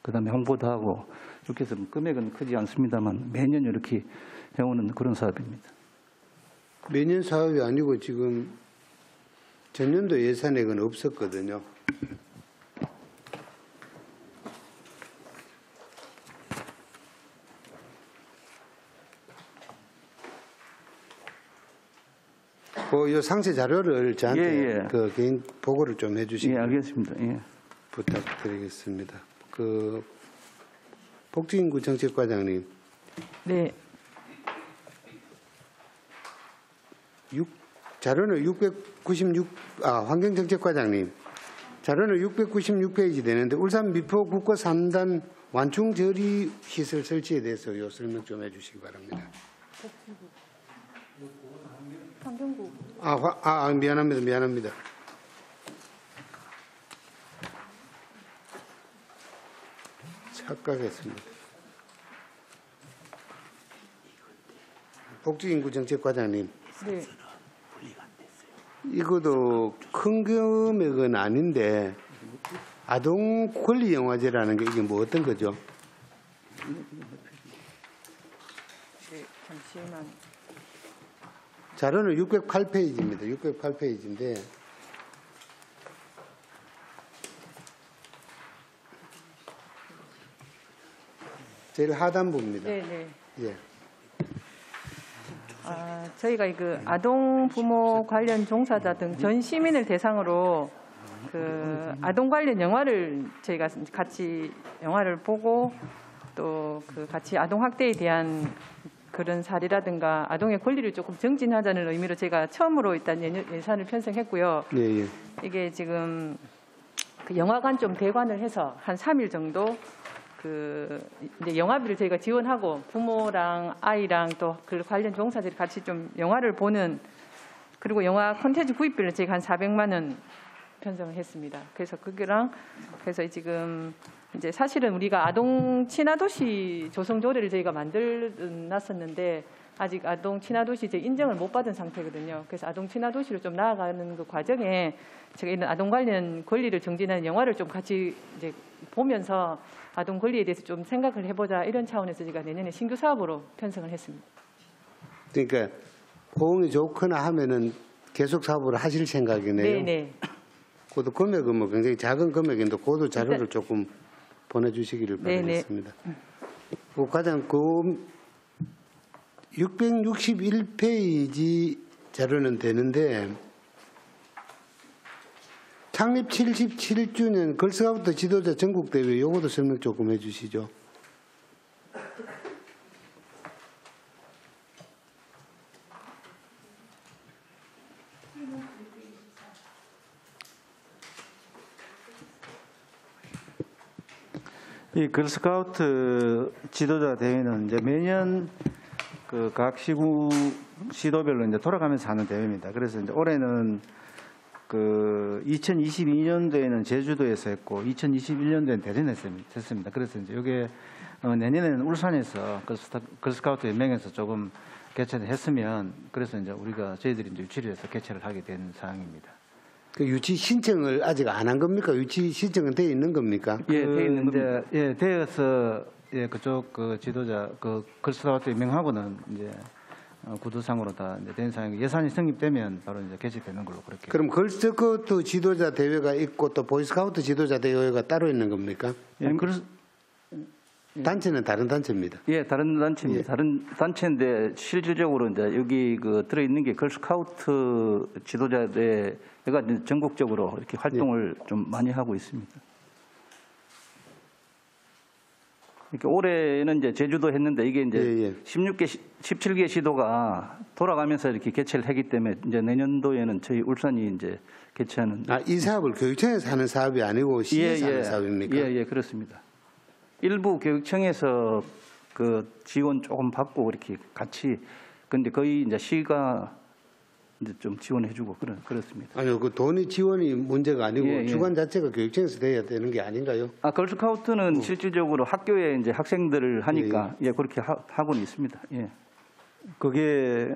그다음에 홍보도 하고 이렇게 해서 금액은 크지 않습니다만 매년 이렇게 해오는 그런 사업입니다. 매년 사업이 아니고 지금 전년도 예산액은 없었거든요. 요 상세 자료를 저한테 예, 예. 그 개인 보고를 좀 해주시기 예, 알겠습니다. 예. 부탁드리겠습니다. 그 복지인구 정책과장님, 네, 자료는 696 환경정책과장님, 자료는 696페이지 되는데 울산 미포 국가 3단 완충 처리 시설 설치에 대해서 요 설명 좀 해주시기 바랍니다. 환경부. 미안합니다. 착각했습니다. 복지인구정책과장님, 네. 이것도 큰 금액은 아닌데 아동 권리 영화제라는 게 이게 뭐 어떤 거죠? 네, 잠시만. 자료는 608페이지입니다. 608페이지인데 제일 하단부입니다. 네, 네. 예. 저희가 그 아동 부모 관련 종사자 등 전 시민을 대상으로 그 아동 관련 영화를 저희가 같이 영화를 보고 또 그 같이 아동 학대에 대한 그런 사례라든가 아동의 권리를 조금 정진하자는 의미로 제가 처음으로 일단 예산을 편성했고요. 예, 예. 이게 지금 그 영화관 좀 대관을 해서 한 3일 정도 그 이제 영화비를 저희가 지원하고 부모랑 아이랑 또 그 관련 종사들이 같이 좀 영화를 보는 그리고 영화 콘텐츠 구입비를 저희가 한 400만 원 편성을 했습니다. 그래서 그게랑 그래서 지금 이제 사실은 우리가 아동 친화도시 조성 조례를 저희가 만들어놨었는데 아직 아동 친화도시 이제 인정을 못 받은 상태거든요. 그래서 아동 친화도시로 좀 나아가는 그 과정에 제가 이런 아동 관련 권리를 정진하는 영화를 좀 같이 이제 보면서 아동 권리에 대해서 좀 생각을 해보자 이런 차원에서 제가 내년에 신규 사업으로 편성을 했습니다. 그러니까 호응이 좋거나 하면은 계속 사업을 하실 생각이네요. 네, 네. 그것도 금액은 뭐 굉장히 작은 금액인데 그것도 자료를 조금 보내주시기를 네, 바라겠습니다. 그 과장 그 661페이지 자료는 되는데 창립 77주년 걸스카우트 지도자 전국대회 요것도 설명 조금 해주시죠. 이 걸스카우트 지도자 대회는 이제 매년 그 각 시도별로 이제 돌아가면서 하는 대회입니다. 그래서 이제 올해는 그 2022년도에는 제주도에서 했고 2021년도에는 대전에서 했습니다. 그래서 이제 이게 내년에는 울산에서 걸스카우트 연맹에서 조금 개최를 했으면 그래서 이제 저희들이 이제 유치를 해서 개최를 하게 된 상황입니다. 그 유치 신청을 아직 안 한 겁니까? 유치 신청은 돼 있는 겁니까? 예, 돼 있는 겁니다. 예, 되어서 그쪽 그 지도자 그 걸스카우트 연맹하고는 이제 구두상으로 다 이제 된 상황이 예산이 성립되면 바로 이제 개최되는 걸로 그렇게. 그럼 걸스카우트 지도자 대회가 있고 또 보이스카우트 지도자 대회가 따로 있는 겁니까? 예, 단체는 다른 단체입니다. 예, 다른 단체입니다. 예. 다른 단체인데 실질적으로 이제 여기 그 들어 있는 게 걸스카우트 지도자대회가 이제 전국적으로 이렇게 활동을 좀 많이 하고 있습니다. 이렇게 올해는 이제 제주도 했는데 이게 이제 17개 시도가 돌아가면서 이렇게 개최를 하기 때문에 이제 내년도에는 저희 울산이 이제 개최하는. 이 사업을 교육청에서 하는 사업이 아니고 시에서 하는 사업입니까? 예, 그렇습니다. 일부 교육청에서 그 지원 조금 받고 이렇게 같이 근데 거의 이제 시가 이제 좀 지원해주고 그렇습니다. 아니요, 그 돈이 지원이 문제가 아니고 예. 주관 자체가 교육청에서 돼야 되는 게 아닌가요? 걸스카우트는 실질적으로 학교에 이제 학생들을 하니까 그렇게 하고는 있습니다. 예. 그게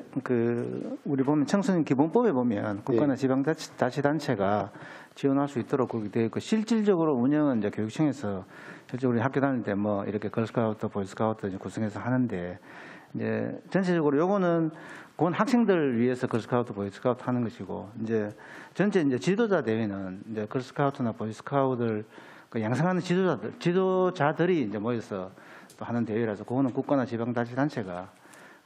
우리 보면 청소년 기본법에 보면 국가나 지방자치단체가 지원할 수 있도록 그렇게 되어 있고 실질적으로 운영은 이제 교육청에서 실제 우리 학교 다닐 때 뭐 이렇게 걸스카우트, 보이스카우트 이제 구성해서 하는데 이제 전체적으로 요거는 그건 학생들을 위해서 걸스카우트, 보이스카우트 하는 것이고 이제 전체 이제 지도자 대회는 이제 걸스카우트나 보이스카우트를 양성하는 지도자들이 이제 모여서 또 하는 대회라서 그거는 국가나 지방자치단체가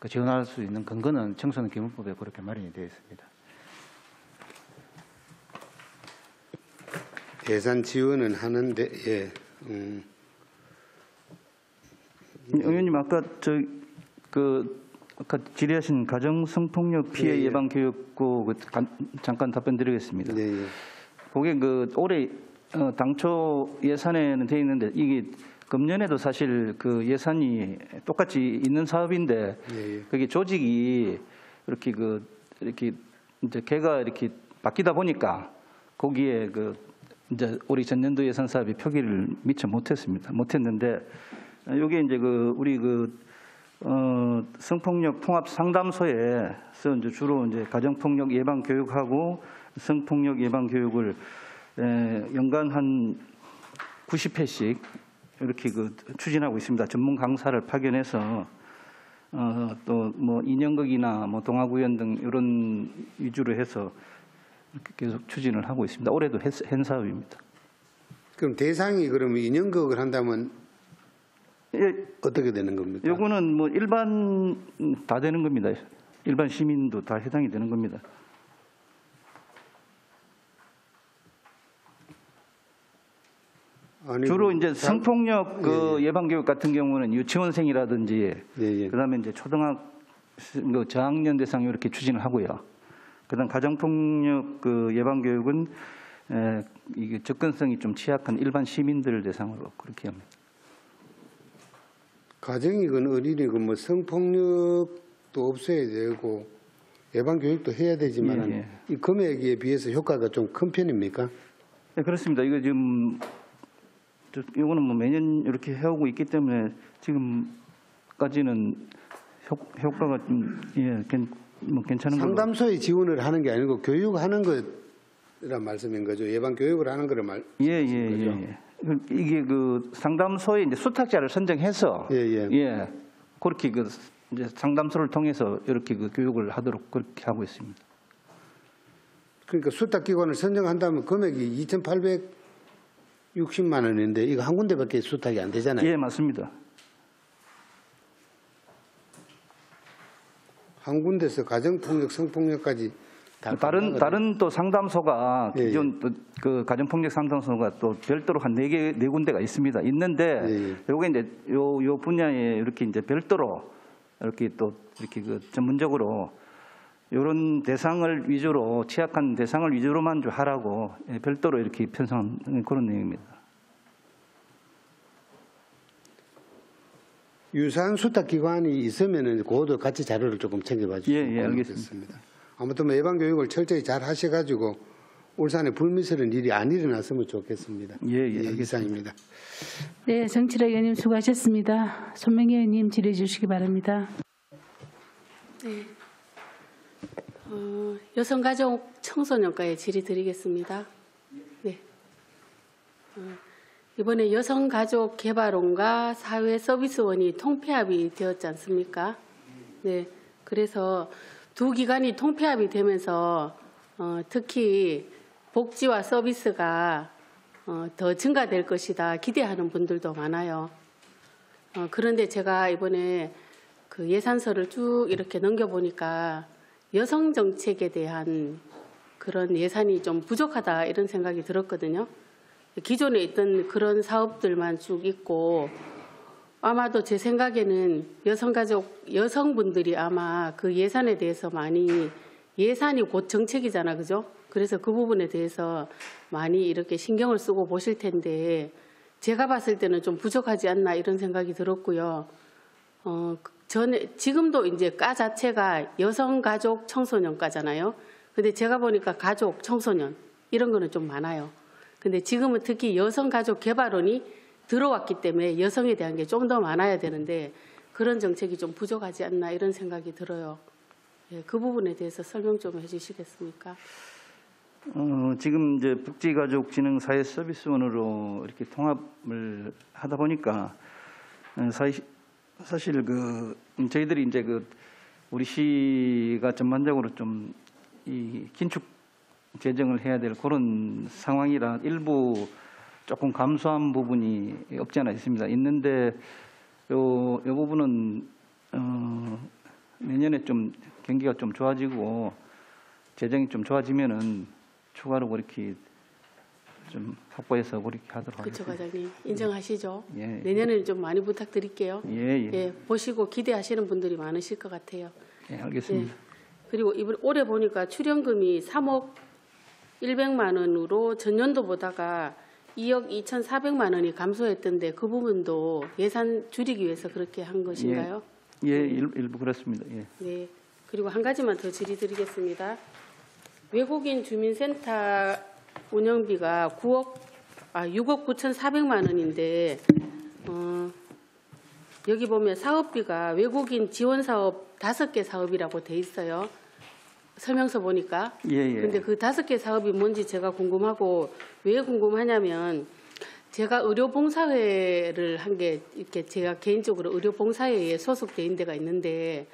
지원할 수 있는 근거는 청소년 기본법에 그렇게 마련이 되어 있습니다. 예산 지원은 하는데 의원님 아까 아까 질의하신 가정 성폭력 피해 예방 교육구 잠깐 답변드리겠습니다. 네, 예. 그게 올해 당초 예산에는 돼 있는데 이게 금년에도 사실 그 예산이 똑같이 있는 사업인데 예. 그게 조직이 이렇게 이렇게 이제 걔가 이렇게 바뀌다 보니까 거기에 이제 우리 전년도 예산 사업이 표기를 미처 못했는데 이게 이제 우리 성폭력 통합 상담소에서 이제 주로 이제 가정폭력 예방 교육하고 성폭력 예방 교육을 연간 한 90회씩 이렇게 추진하고 있습니다. 전문 강사를 파견해서 또 뭐 인형극이나 뭐 동화구연 등 이런 위주로 해서 이렇게 계속 추진을 하고 있습니다. 올해도 한 사업입니다. 그럼 대상이 그러면 인형극을 한다면 예, 어떻게 되는 겁니까? 요거는 뭐 일반 다 되는 겁니다. 일반 시민도 다 해당이 되는 겁니다. 아니, 주로 이제 성폭력 예방 교육 같은 경우는 유치원생이라든지 예. 그다음에 이제 저학년 대상 이렇게 추진을 하고요. 그다음 가정폭력 예방 교육은 이게 접근성이 좀 취약한 일반 시민들 대상으로 그렇게 합니다. 가정이건 어린이건 뭐 성폭력도 없어야 되고 예방 교육도 해야 되지만 예. 이 금액에 비해서 효과가 좀 큰 편입니까? 네, 그렇습니다. 이거 지금 이거는 뭐 매년 이렇게 해오고 있기 때문에 지금까지는 효과가 좀 뭐 괜찮은 걸로. 상담소에 지원을 하는 게 아니고 교육하는 거란 말씀인 거죠. 예방 교육을 하는 거를 말씀인 거죠. 예. 이게 상담소에 이제 수탁자를 선정해서 예. 그렇게 이제 상담소를 통해서 이렇게 교육을 하도록 그렇게 하고 있습니다. 그러니까 수탁기관을 선정한다면 금액이 2,860만 원인데 이거 한 군데밖에 수탁이 안 되잖아요. 예, 맞습니다. 한 군데서 가정폭력, 성폭력까지 다른 또 상담소가 예. 기존 그 가정폭력 상담소가 또 별도로 한 네 군데가 있습니다. 있는데 요게 이제 요 분야에 이렇게 이제 별도로 이렇게 또 이렇게 전문적으로 이런 대상을 위주로 취약한 대상을 위주로만 좀 하라고 별도로 이렇게 편성한 그런 내용입니다. 유사한 수탁기관이 있으면은 그것도 같이 자료를 조금 챙겨봐 주시면 예, 알겠습니다. 아무튼 예방 교육을 철저히 잘 하셔가지고 울산에 불미스러운 일이 안 일어났으면 좋겠습니다. 예, 알겠습니다. 이상입니다. 네, 정칠학 의원님 수고하셨습니다. 손명희 의원님 질의해 주시기 바랍니다. 네. 여성가족 청소년과에 질의드리겠습니다. 네. 이번에 여성가족개발원과 사회서비스원이 통폐합이 되었지 않습니까? 네. 그래서 두 기관이 통폐합이 되면서 특히 복지와 서비스가 더 증가될 것이다 기대하는 분들도 많아요. 그런데 제가 이번에 그 예산서를 쭉 이렇게 넘겨보니까 여성 정책에 대한 그런 예산이 좀 부족하다 이런 생각이 들었거든요. 기존에 있던 그런 사업들만 쭉 있고 아마도 제 생각에는 여성분들이 아마 그 예산에 대해서 많이 예산이 곧 정책이잖아, 그죠? 그래서 그 부분에 대해서 많이 이렇게 신경을 쓰고 보실 텐데 제가 봤을 때는 좀 부족하지 않나 이런 생각이 들었고요. 지금도 이제 과 자체가 여성가족 청소년과잖아요. 근데 제가 보니까 가족, 청소년 이런 거는 좀 많아요. 근데 지금은 특히 여성가족개발원이 들어왔기 때문에 여성에 대한 게 좀 더 많아야 되는데 그런 정책이 좀 부족하지 않나 이런 생각이 들어요. 예, 그 부분에 대해서 설명 좀 해주시겠습니까? 지금 이제 복지가족진흥사회서비스원으로 이렇게 통합을 하다 보니까 사실 저희들이 이제 우리 시가 전반적으로 좀 이 긴축 재정을 해야 될 그런 상황이라 일부 조금 감소한 부분이 없지 않아 있습니다. 있는데 요 부분은 내년에 좀 경기가 좀 좋아지고 재정이 좀 좋아지면은 추가로 그렇게 좀 확보해서 그렇게 하도록 그렇죠, 하겠습니다. 과장님. 인정하시죠? 예. 내년에는 좀 많이 부탁드릴게요. 예, 예. 예, 보시고 기대하시는 분들이 많으실 것 같아요. 예, 알겠습니다. 그리고 이번 올해 보니까 출연금이 3억 100만 원으로 전년도 보다가 2억 2,400만 원이 감소했던데 그 부분도 예산 줄이기 위해서 그렇게 한 것인가요? 예, 일부 그렇습니다. 예. 네. 그리고 한 가지만 더 질의드리겠습니다. 외국인 주민센터 운영비가 6억 9,400만 원인데 여기 보면 사업비가 외국인 지원 사업 5개 사업이라고 돼 있어요. 설명서 보니까. 예. 근데 그 5개 사업이 뭔지 제가 궁금하고 왜 궁금하냐면 제가 의료봉사회를 한 게 이렇게 제가 개인적으로 의료봉사회에 소속돼 있는 데가 있는데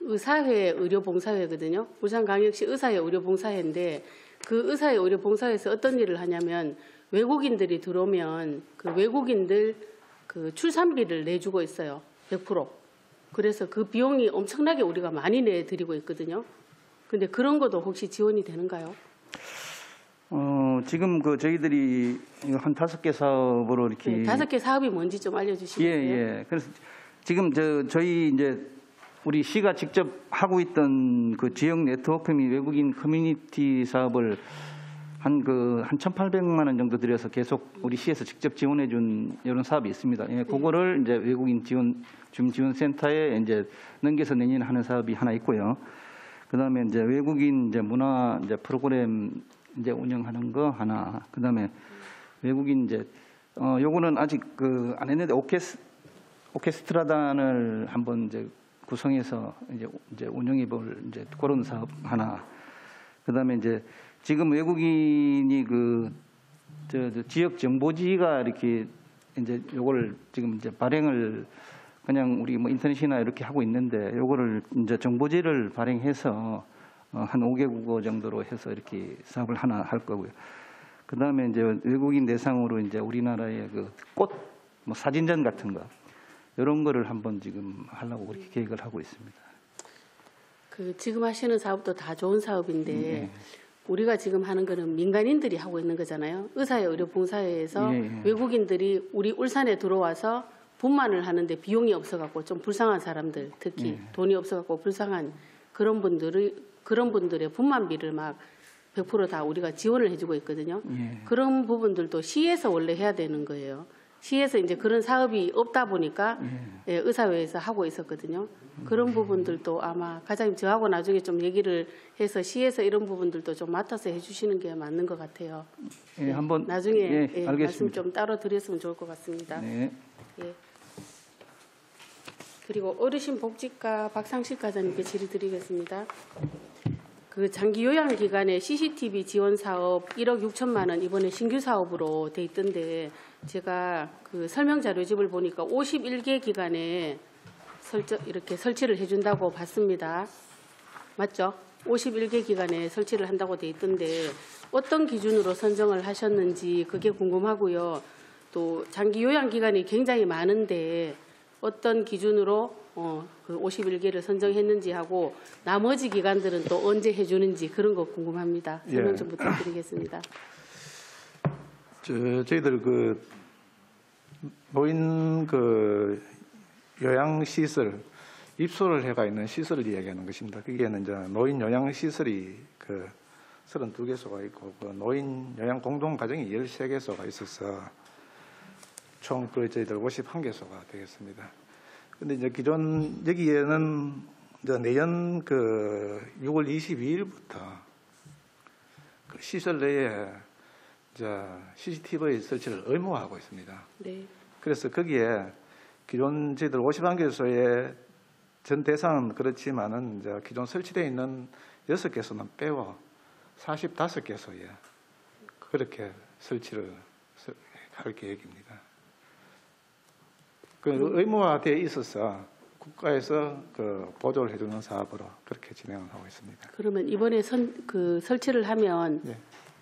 의사회 의료봉사회거든요. 부산광역시 의사회 의료봉사회인데 그 의사회 의료봉사회에서 어떤 일을 하냐면 외국인들이 들어오면 그 외국인들 그 출산비를 내주고 있어요. 100%. 그래서 그 비용이 엄청나게 우리가 많이 내드리고 있거든요. 근데 그런 것도 혹시 지원이 되는가요? 지금 그 저희들이 한 5개 사업으로 이렇게 네, 5개 사업이 뭔지 좀 알려주시겠어요? 예. 그래서 지금 저희 이제 우리 시가 직접 하고 있던 그 지역 네트워크 및 외국인 커뮤니티 사업을 한 1,800만 원 정도 들여서 계속 우리 시에서 직접 지원해 준 이런 사업이 있습니다. 예, 그거를 이제 외국인 주민 지원 센터에 이제 넘겨서 내년에 하는 사업이 하나 있고요. 그다음에 이제 외국인 이제 문화 이제 프로그램 이제 운영하는 거 하나. 그다음에 외국인 이제 요거는 아직 안 했는데 오케스트라단을 한번 이제 구성해서 이제 운영해 볼 이제 그런 사업 하나. 그다음에 이제 지금 외국인이 저 지역 정보지가 이렇게 이제 요걸 지금 이제 발행을 그냥 우리 뭐 인터넷이나 이렇게 하고 있는데 요거를 이제 정보지를 발행해서 한 5개국어 정도로 해서 이렇게 사업을 하나 할 거고요. 그다음에 이제 외국인 대상으로 이제 우리나라의 그 꽃 뭐 사진전 같은 거 이런 거를 한번 지금 하려고 그렇게 계획을 하고 있습니다. 그 지금 하시는 사업도 다 좋은 사업인데 우리가 지금 하는 거는 민간인들이 하고 있는 거잖아요. 의사회 의료봉사회에서 외국인들이 우리 울산에 들어와서 분만을 하는데 비용이 없어갖고 좀 불쌍한 사람들, 특히 돈이 없어갖고 불쌍한 그런 분들의 분만비를 막 100% 다 우리가 지원을 해주고 있거든요. 그런 부분들도 시에서 원래 해야 되는 거예요. 시에서 이제 그런 사업이 없다 보니까 의사회에서 하고 있었거든요. 그런 부분들도 아마 과장님 저하고 나중에 좀 얘기를 해서 시에서 이런 부분들도 좀 맡아서 해주시는 게 맞는 것 같아요. 예, 한번 나중에 알겠습니다. 말씀 좀 따로 드렸으면 좋을 것 같습니다. 네. 예. 그리고 어르신 복지과 박상식 과장님께 질의드리겠습니다. 그 장기 요양 기관의 CCTV 지원 사업 1억 6천만 원 이번에 신규 사업으로 돼 있던데 제가 그 설명 자료집을 보니까 51개 기관에 이렇게 설치를 해준다고 봤습니다. 맞죠? 51개 기관에 설치를 한다고 돼 있던데 어떤 기준으로 선정을 하셨는지 그게 궁금하고요. 또 장기 요양 기관이 굉장히 많은데 어떤 기준으로 그 51개를 선정했는지 하고 나머지 기관들은 또 언제 해주는지 그런 거 궁금합니다. 설명 좀 부탁드리겠습니다. 저희들 그 노인 그 요양 시설 입소를 해가 있는 시설을 이야기하는 것입니다. 거기에는 이제 노인 요양 시설이 그 32개소가 있고 그 노인 요양 공동 가정이 13개소가 있어서 총 그 저희들 51개소가 되겠습니다. 근데 이제 기존 여기에는 이제 내년 그 6월 22일부터 그 시설 내에 이제 CCTV 설치를 의무화하고 있습니다. 네. 그래서 거기에 기존 저희들 51개소의 전 대상은 그렇지만은 이제 기존 설치되어 있는 6개소는 빼고 45개소에 그렇게 설치를 할 계획입니다. 그 의무화되어 있어서 국가에서 그 보조를 해주는 사업으로 그렇게 진행을 하고 있습니다. 그러면 이번에 그 설치를 하면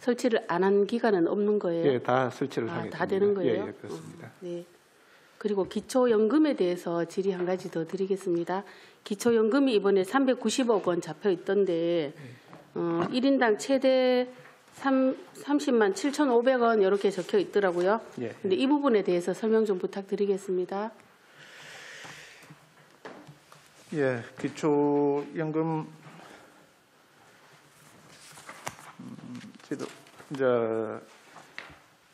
설치를 안 한 기간은 없는 거예요? 예, 다 설치를 하겠습니다. 다 되는 거예요? 예, 그렇습니다. 네. 그리고 기초연금에 대해서 질의 한 가지 더 드리겠습니다. 기초연금이 이번에 390억 원 잡혀 있던데 1인당 최대 30만 7,500원 이렇게 적혀 있더라고요. 예. 근데 이 부분에 대해서 설명 좀 부탁드리겠습니다. 예, 기초연금 이제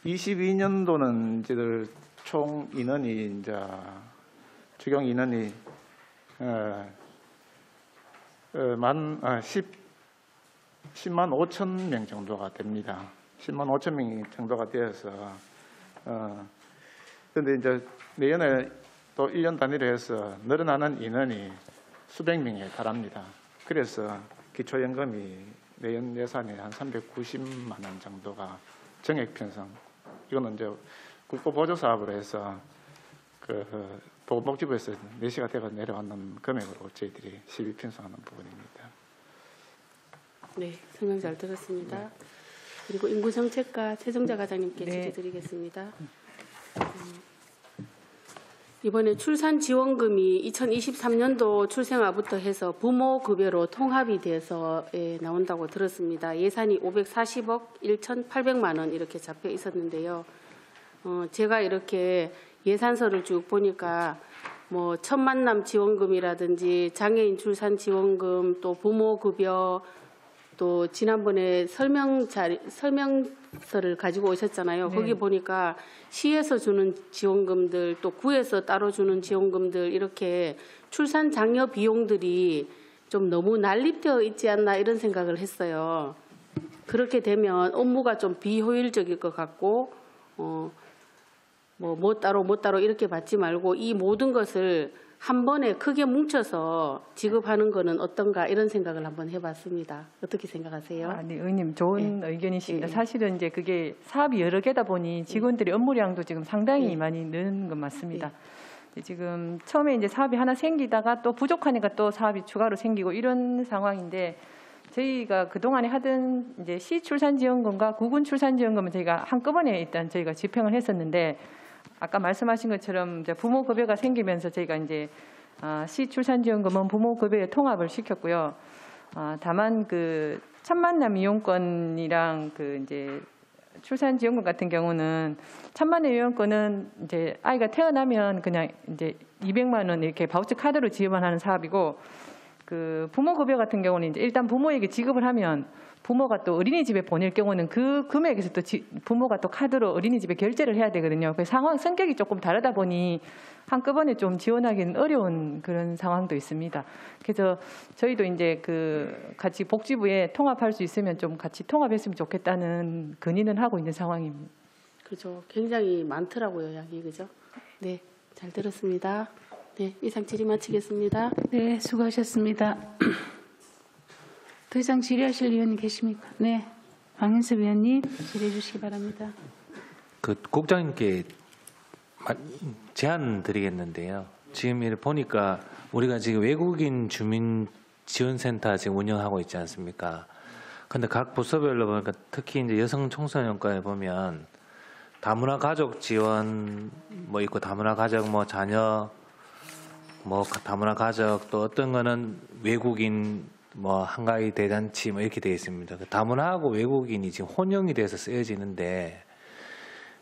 22년도는 이제 총 인원이 이제 적용 인원이 10만 5천 명 정도가 됩니다. 10만 5천 명 정도가 되어서 그런데 이제 내년에 또 1년 단위로 해서 늘어나는 인원이 수백 명에 달합니다. 그래서 기초연금이 내년 예산에 한 390만 원 정도가 정액 편성. 이거는 이제 국고보조 사업으로 해서 그 보건복지부에서 내시가 되어 내려왔는 금액으로 저희들이 시비 편성하는 부분입니다. 네, 설명 잘 들었습니다. 그리고 인구정책과 최정자 과장님께 네. 질의 드리겠습니다. 이번에 출산지원금이 2023년도 출생아부터 해서 부모급여로 통합이 돼서 나온다고 들었습니다. 예산이 540억 1,800만 원 이렇게 잡혀 있었는데요. 제가 이렇게 예산서를 쭉 보니까 뭐 첫 만남 지원금이라든지 장애인 출산 지원금 또 부모급여 또 지난번에 설명서를 가지고 오셨잖아요. 네. 거기 보니까 시에서 주는 지원금들 또 구에서 따로 주는 지원금들 이렇게 출산 장려 비용들이 좀 너무 난립되어 있지 않나 이런 생각을 했어요. 그렇게 되면 업무가 좀 비효율적일 것 같고 뭐 따로 이렇게 받지 말고 이 모든 것을 한 번에 크게 뭉쳐서 지급하는 거는 어떤가 이런 생각을 한번 해봤습니다. 어떻게 생각하세요? 아니, 의원님 좋은 의견이십니다. 예. 사실은 이제 그게 사업이 여러 개다 보니 직원들의 업무량도 지금 상당히 많이 느는 건 맞습니다. 지금 처음에 이제 사업이 하나 생기다가 또 부족하니까 또 사업이 추가로 생기고 이런 상황인데 저희가 그동안에 하던 이제 시 출산지원금과 구군 출산지원금은 저희가 한꺼번에 일단 저희가 집행을 했었는데 아까 말씀하신 것처럼 이제 부모급여가 생기면서 저희가 이제 시 출산지원금은 부모급여에 통합을 시켰고요. 다만 그 첫 만남 이용권이랑 그 이제 출산지원금 같은 경우는 첫 만남 이용권은 이제 아이가 태어나면 그냥 이제 200만 원 이렇게 바우처 카드로 지급만 하는 사업이고 그 부모급여 같은 경우는 이제 일단 부모에게 지급을 하면 부모가 또 어린이집에 보낼 경우는 그 금액에서 또 부모가 또 카드로 어린이집에 결제를 해야 되거든요. 그 상황 성격이 조금 다르다 보니 한꺼번에 좀 지원하기는 어려운 그런 상황도 있습니다. 그래서 저희도 이제 그 같이 복지부에 통합할 수 있으면 좀 같이 통합했으면 좋겠다는 건의는 하고 있는 상황입니다. 그죠. 굉장히 많더라고요, 양이 그죠? 네, 잘 들었습니다. 네, 이상 질의 마치겠습니다. 네, 수고하셨습니다. 더 이상 질의하실 의원님 계십니까? 네, 황인섭 의원님 질의해 주시기 바랍니다. 그 국장님께 제안 드리겠는데요. 지금 이렇게 보니까 우리가 지금 외국인 주민 지원센터 지금 운영하고 있지 않습니까? 근데 각 부서별로 보니까 특히 이제 여성 청소년과에 보면 다문화 가족 지원 뭐 있고 다문화 가족 뭐 자녀 뭐 다문화 가족 또 어떤 거는 외국인 뭐 한가위 대잔치 뭐 이렇게 되어 있습니다. 다문화하고 외국인이 지금 혼용이 돼서 쓰여지는데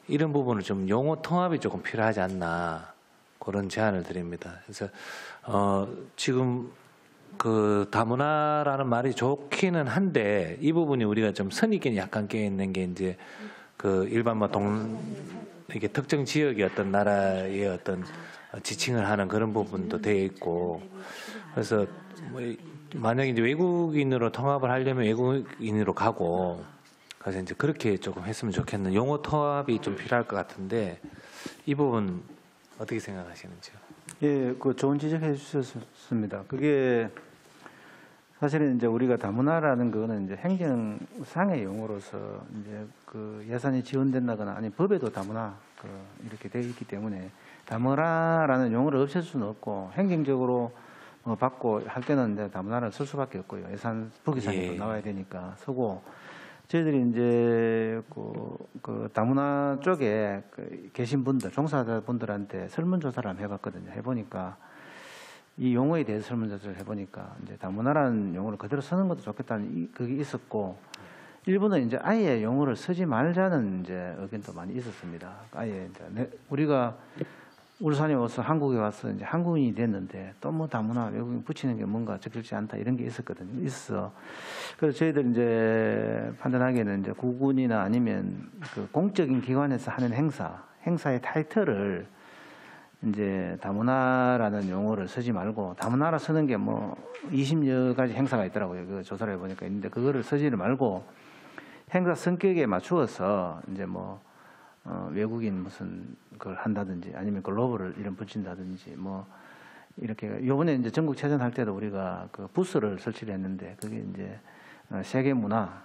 이런 부분을 좀 용어 통합이 조금 필요하지 않나 그런 제안을 드립니다. 그래서 지금 그 다문화라는 말이 좋기는 한데 이 부분이 우리가 좀 선입견이 약간 깨 있는 게 이제 그 일반 뭐 이게 특정 지역의 어떤 나라의 어떤 지칭을 하는 그런 부분도 되어 있고 그래서 뭐 만약에 이제 외국인으로 통합을 하려면 외국인으로 가고 그래서 이제 그렇게 조금 했으면 좋겠는 용어 통합이 좀 필요할 것 같은데 이 부분 어떻게 생각하시는지요? 예, 그 좋은 지적해 주셨습니다. 그게 사실은 이제 우리가 다문화라는 거는 이제 행정상의 용어로서 이제 그 예산이 지원된다거나 아니 법에도 다문화 이렇게 되어 있기 때문에 다문화라는 용어를 없앨 수는 없고 행정적으로 받고 할 때는 이제 다문화를 쓸 수밖에 없고요. 예산 부기상에도 나와야 되니까 쓰고 저희들이 이제 그 다문화 쪽에 계신 분들 종사자분들한테 설문조사를 한번 해봤거든요. 해보니까 이 용어에 대해서 설문조사를 해보니까 이제 다문화라는 용어를 그대로 쓰는 것도 좋겠다는 그게 있었고 일부는 이제 아예 용어를 쓰지 말자는 이제 의견도 많이 있었습니다. 아예 이제 우리가 울산에 와서 한국에 와서 이제 한국인이 됐는데 또 뭐 다문화 외국인 붙이는 게 뭔가 적절치 않다 이런 게 있었거든요. 있어. 그래서 저희들 이제 판단하기에는 이제 국군이나 아니면 그 공적인 기관에서 하는 행사의 타이틀을 이제 다문화라는 용어를 쓰지 말고 다문화라 쓰는 게 뭐 20여 가지 행사가 있더라고요. 그 조사를 해보니까 있는데 그거를 쓰지를 말고 행사 성격에 맞추어서 이제 뭐 외국인 무슨 걸 한다든지 아니면 글로벌을 이런 붙인다든지 뭐 이렇게 요번에 이제 전국 체전 할 때도 우리가 그 부스를 설치를 했는데 그게 이제 세계 문화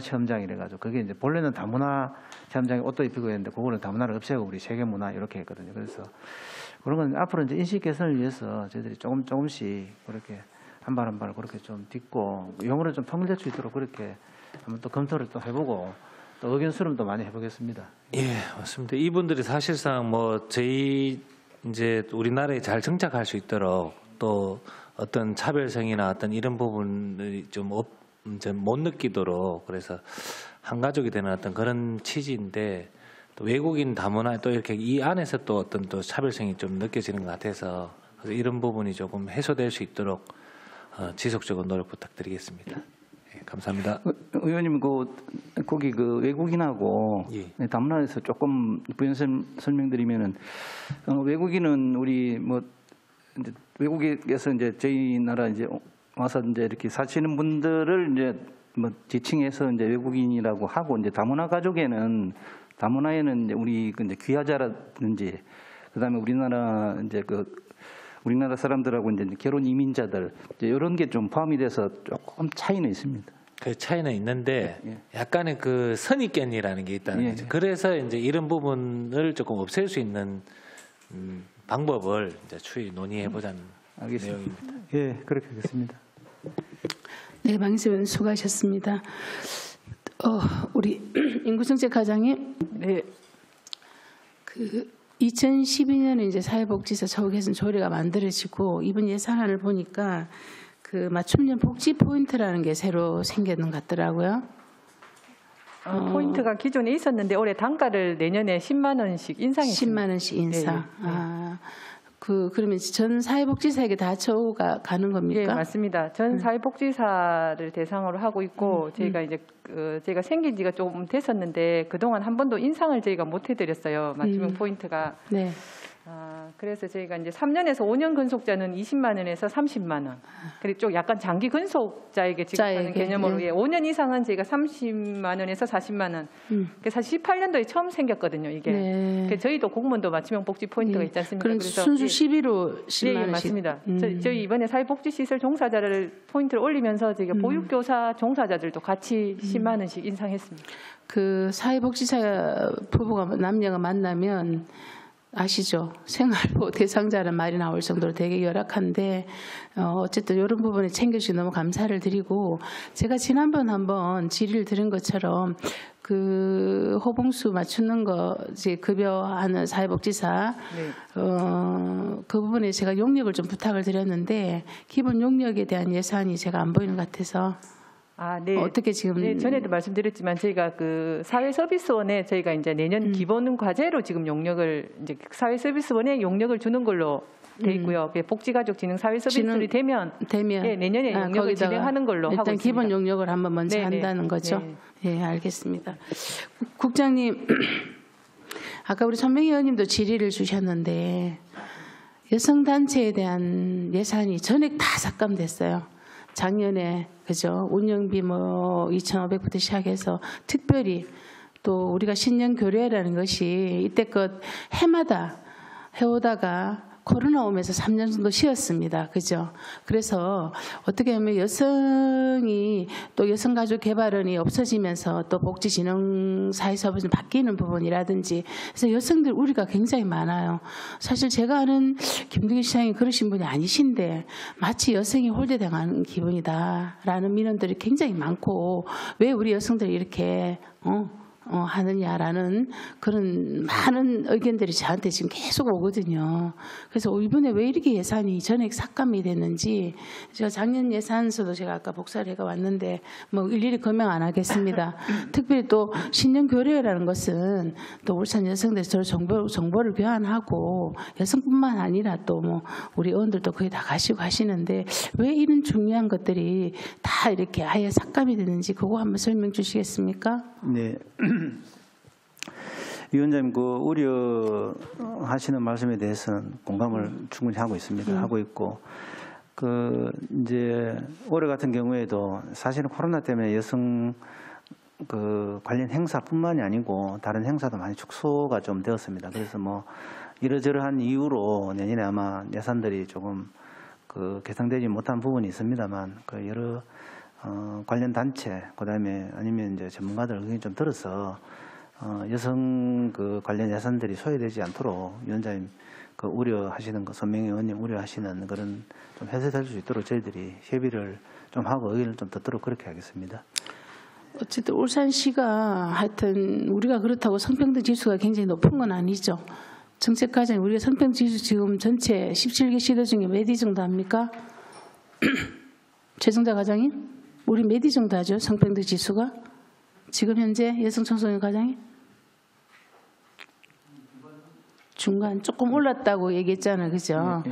체험장 이래가지고 그게 이제 본래는 다문화 체험장에 옷도 입히고 했는데 그거를 다문화를 없애고 우리 세계 문화 이렇게 했거든요. 그래서 그런 건 앞으로 이제 인식 개선을 위해서 저희들이 조금씩 그렇게 한 발 한 발 그렇게 좀 딛고 용어를 좀 통일될 수 있도록 그렇게 한번 또 검토를 또 해보고 또 의견 수렴도 많이 해보겠습니다. 예, 맞습니다. 이분들이 사실상 뭐 저희 이제 우리나라에 잘 정착할 수 있도록 또 어떤 차별성이나 어떤 이런 부분을 좀 이제 못 느끼도록 그래서 한 가족이 되는 어떤 그런 취지인데 또 외국인 다문화 또 이렇게 이 안에서 또 어떤 또 차별성이 좀 느껴지는 것 같아서 그래서 이런 부분이 조금 해소될 수 있도록 지속적으로 노력 부탁드리겠습니다. 예, 감사합니다. 의원님 거기 그 외국인하고 예. 다문화에서 조금 부연 설명드리면은 외국인은 우리 뭐 이제 외국에서 이제 저희 나라 이제 와서 이제 이렇게 사시는 분들을 이제 뭐 지칭해서 이제 외국인이라고 하고 이제 다문화에는 이제 우리 이제 귀화자라든지 그다음에 우리나라 이제 우리나라 사람들하고 이제 결혼 이민자들 이제 이런 게 좀 포함이 돼서 조금 차이는 있습니다. 그 차이는 있는데 약간의 그 선입견이라는 게 있다는 거죠. 그래서 이제 이런 부분을 조금 없앨 수 있는 방법을 이제 추이 논의해 보자는 내용입니다. 예, 그렇게 하겠습니다. 네, 방희선 수고하셨습니다. 우리 인구정책과장님, 네, 2012년에 이제 사회복지사 처우 개선 조례가 만들어지고 이번 예산안을 보니까 그 맞춤형 복지 포인트라는 게 새로 생기는 것 같더라고요. 포인트가 기존에 있었는데 올해 단가를 내년에 10만 원씩 인상했습니다. 10만 원씩 인상. 네. 그러면 전 사회복지사에게 다 처우가 가는 겁니까? 네, 맞습니다. 전 사회복지사를 대상으로 하고 있고 저희가 이제 저희가 생긴 지가 좀 됐었는데 그동안 한 번도 인상을 저희가 못 해드렸어요. 맞춤형 포인트가. 네. 그래서 저희가 이제 3년에서 5년 근속자는 20만 원에서 30만 원. 그리고 좀 약간 장기 근속자에게 지급하는 개념으로 5년 이상은 저희가 30만 원에서 40만 원. 사실 18년도에 처음 생겼거든요, 이게. 네. 저희도 공무원도 맞춤형 복지 포인트가 있지 않습니까? 그럼 순수 12로 10만 원씩. 맞습니다. 저희 이번에 사회복지시설 종사자를 포인트를 올리면서 저희가 보육교사 종사자들도 같이 10만 원씩 인상했습니다. 그 사회복지사 부부가 남녀가 만나면 아시죠? 생활보 대상자라는 말이 나올 정도로 되게 열악한데 어쨌든 이런 부분에 챙겨주셔서 너무 감사를 드리고 제가 지난번 한번 질의를 드린 것처럼 그 호봉수 맞추는 거 이제 급여하는 사회복지사 그 부분에 제가 용역을 좀 부탁을 드렸는데 기본 용역에 대한 예산이 제가 안 보이는 것 같아서 네. 어떻게 지금? 네, 전에도 말씀드렸지만 저희가 그 사회서비스원에 저희가 이제 내년 기본 과제로 지금 용역을 이제 사회서비스원에 용역을 주는 걸로 돼 있고요. 복지가족진흥 사회서비스원이 되면 내년에 용역을 진행하는 걸로 하고 있습니다. 일단 기본 용역을 한번 먼저 한다는 거죠. 네, 알겠습니다. 국장님, 아까 우리 천명희 의원님도 질의를 주셨는데 여성단체에 대한 예산이 전액 다 삭감됐어요. 작년에 그죠 운영비 뭐 2,500부터 시작해서 특별히 또 우리가 신년 교류회라는 것이 이때껏 해마다 해오다가 코로나 오면서 3년 정도 쉬었습니다. 그죠? 그래서 어떻게 하면 여성이 또 여성가족개발원이 없어지면서 또 복지진흥사회사업이 바뀌는 부분이라든지 그래서 여성들 우리가 굉장히 많아요. 사실 제가 아는 김두기 시장이 그러신 분이 아니신데 마치 여성이 홀대당하는 기분이다라는 민원들이 굉장히 많고 왜 우리 여성들이 이렇게 하느냐라는 그런 많은 의견들이 저한테 지금 계속 오거든요. 그래서 이번에 왜 이렇게 예산이 전액 삭감이 됐는지 제가 작년 예산서도 제가 아까 복사를 해가 왔는데 뭐 일일이 검명 안 하겠습니다. 특별히 또 신년 교례라는 것은 또 울산 여성들 서로 정보를 교환하고 여성뿐만 아니라 또 뭐 우리 의원들도 거의 다 가시고 하시는데 왜 이런 중요한 것들이 다 이렇게 아예 삭감이 되는지 그거 한번 설명 주시겠습니까? 네. 위원장님 그 우려하시는 말씀에 대해서는 공감을 충분히 하고 있습니다. 하고 있고 그 이제 올해 같은 경우에도 사실은 코로나 때문에 여성 그 관련 행사뿐만이 아니고 다른 행사도 많이 축소가 좀 되었습니다. 그래서 뭐 이러저러한 이유로 내년에 아마 예산들이 조금 그 개선되지 못한 부분이 있습니다만 그 여러 관련 단체 그다음에 아니면 이제 전문가들 의견이 좀 들어서 여성 그 관련 예산들이 소외되지 않도록 위원장님 그 우려하시는 거 손명희 의원님 우려하시는 그런 좀 해소될 수 있도록 저희들이 협의를 좀 하고 의견을 좀 듣도록 그렇게 하겠습니다. 어쨌든 울산시가 하여튼 우리가 그렇다고 성평등 지수가 굉장히 높은 건 아니죠. 정책 과정 우리가 성평등 지수 지금 전체 17개 시도 중에 몇 위 정도 합니까? 최승자 과장님? 우리 몇 위 정도 하죠? 성평등 지수가? 지금 현재 여성 청소년 과장이? 중간 조금 올랐다고 얘기했잖아요. 그죠?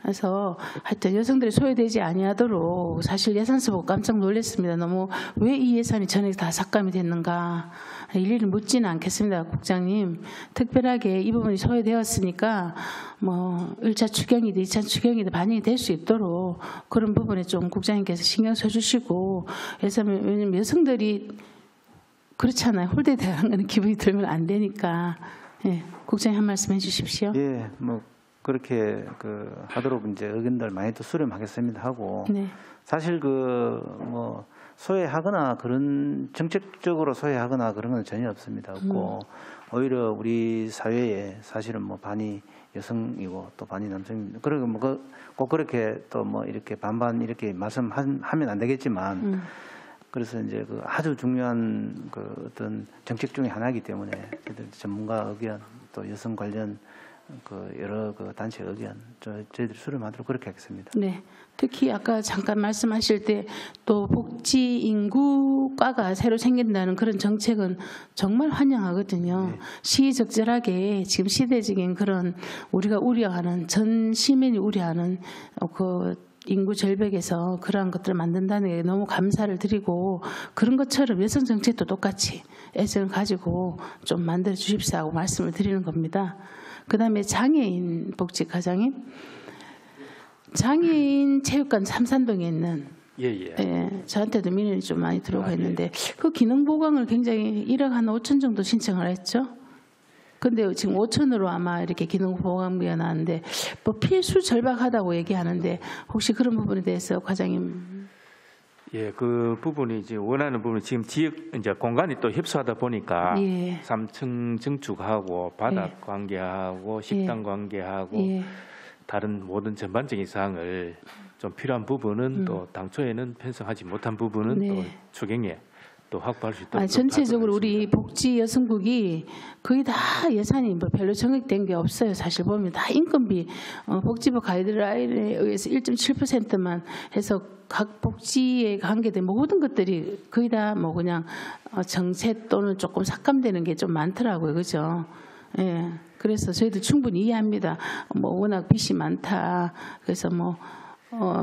그래서 하여튼 여성들이 소외되지 아니하도록 사실 예산서 보고 깜짝 놀랐습니다. 너무 왜 이 예산이 전액 다 삭감이 됐는가. 일일이 묻지는 않겠습니다. 국장님. 특별하게 이 부분이 소외되었으니까 뭐 1차 추경이든 2차 추경이든 반영이 될 수 있도록 그런 부분에 좀 국장님께서 신경 써주시고 왜냐하면 여성들이 그렇잖아요. 홀대당하는 기분이 들면 안 되니까. 예, 국장님 한 말씀 해주십시오. 예, 뭐 그렇게 그 하도록 이제 의견들 많이 또 수렴하겠습니다 하고 네. 사실 그 뭐 소외하거나 그런 정책적으로 소외하거나 그런 건 전혀 없습니다. 없고 오히려 우리 사회에 사실은 뭐 반이 여성이고 또 반이 남성입니다. 그리고 뭐 꼭 그렇게 또 뭐 이렇게 반반 이렇게 말씀하면 안 되겠지만. 그래서 이제 그 아주 중요한 그 어떤 정책 중에 하나이기 때문에 전문가 의견 또 여성 관련 그 여러 그 단체 의견 저희들이 수렴하도록 그렇게 하겠습니다. 네, 특히 아까 잠깐 말씀하실 때 또 복지 인구과가 새로 생긴다는 그런 정책은 정말 환영하거든요. 네. 시의적절하게 지금 시대적인 그런 우리가 우려하는 전 시민이 우려하는 그 인구 절벽에서 그러한 것들을 만든다는 게 너무 감사를 드리고 그런 것처럼 여성 정책도 똑같이 애정을 가지고 좀 만들어 주십시오 하고 말씀을 드리는 겁니다. 그다음에 장애인 복지 과장님, 장애인 체육관 삼산동에 있는 예, 저한테도 민원이 좀 많이 들어오고 있는데 그 기능 보강을 굉장히 1억 한 5천 정도 신청을 했죠. 근데 지금 5천으로 아마 이렇게 기능 보강비가 나왔는데 뭐 필수 절박하다고 얘기하는데 혹시 그런 부분에 대해서 과장님? 예, 그 부분이 이제 원하는 부분이 지금 지역 이제 공간이 또 협소하다 보니까 예. 3층 증축하고 바닥 예. 관계하고 식당 예. 관계하고 예. 다른 모든 전반적인 사항을 좀 필요한 부분은 또 당초에는 편성하지 못한 부분은 네. 또 추경에 또 확보할 수 있도록. 전체적으로 우리 복지 여성국이 거의 다 예산이 뭐 별로 정액된 게 없어요. 사실 보면 다 인건비 복지부 가이드라인에 의해서 1.7%만 해서 각 복지에 관계된 모든 것들이 거의 다 뭐 그냥 정체 또는 조금 삭감되는 게 좀 많더라고요. 그죠? 예. 그래서 저희도 충분히 이해합니다. 뭐 워낙 빚이 많다. 그래서 뭐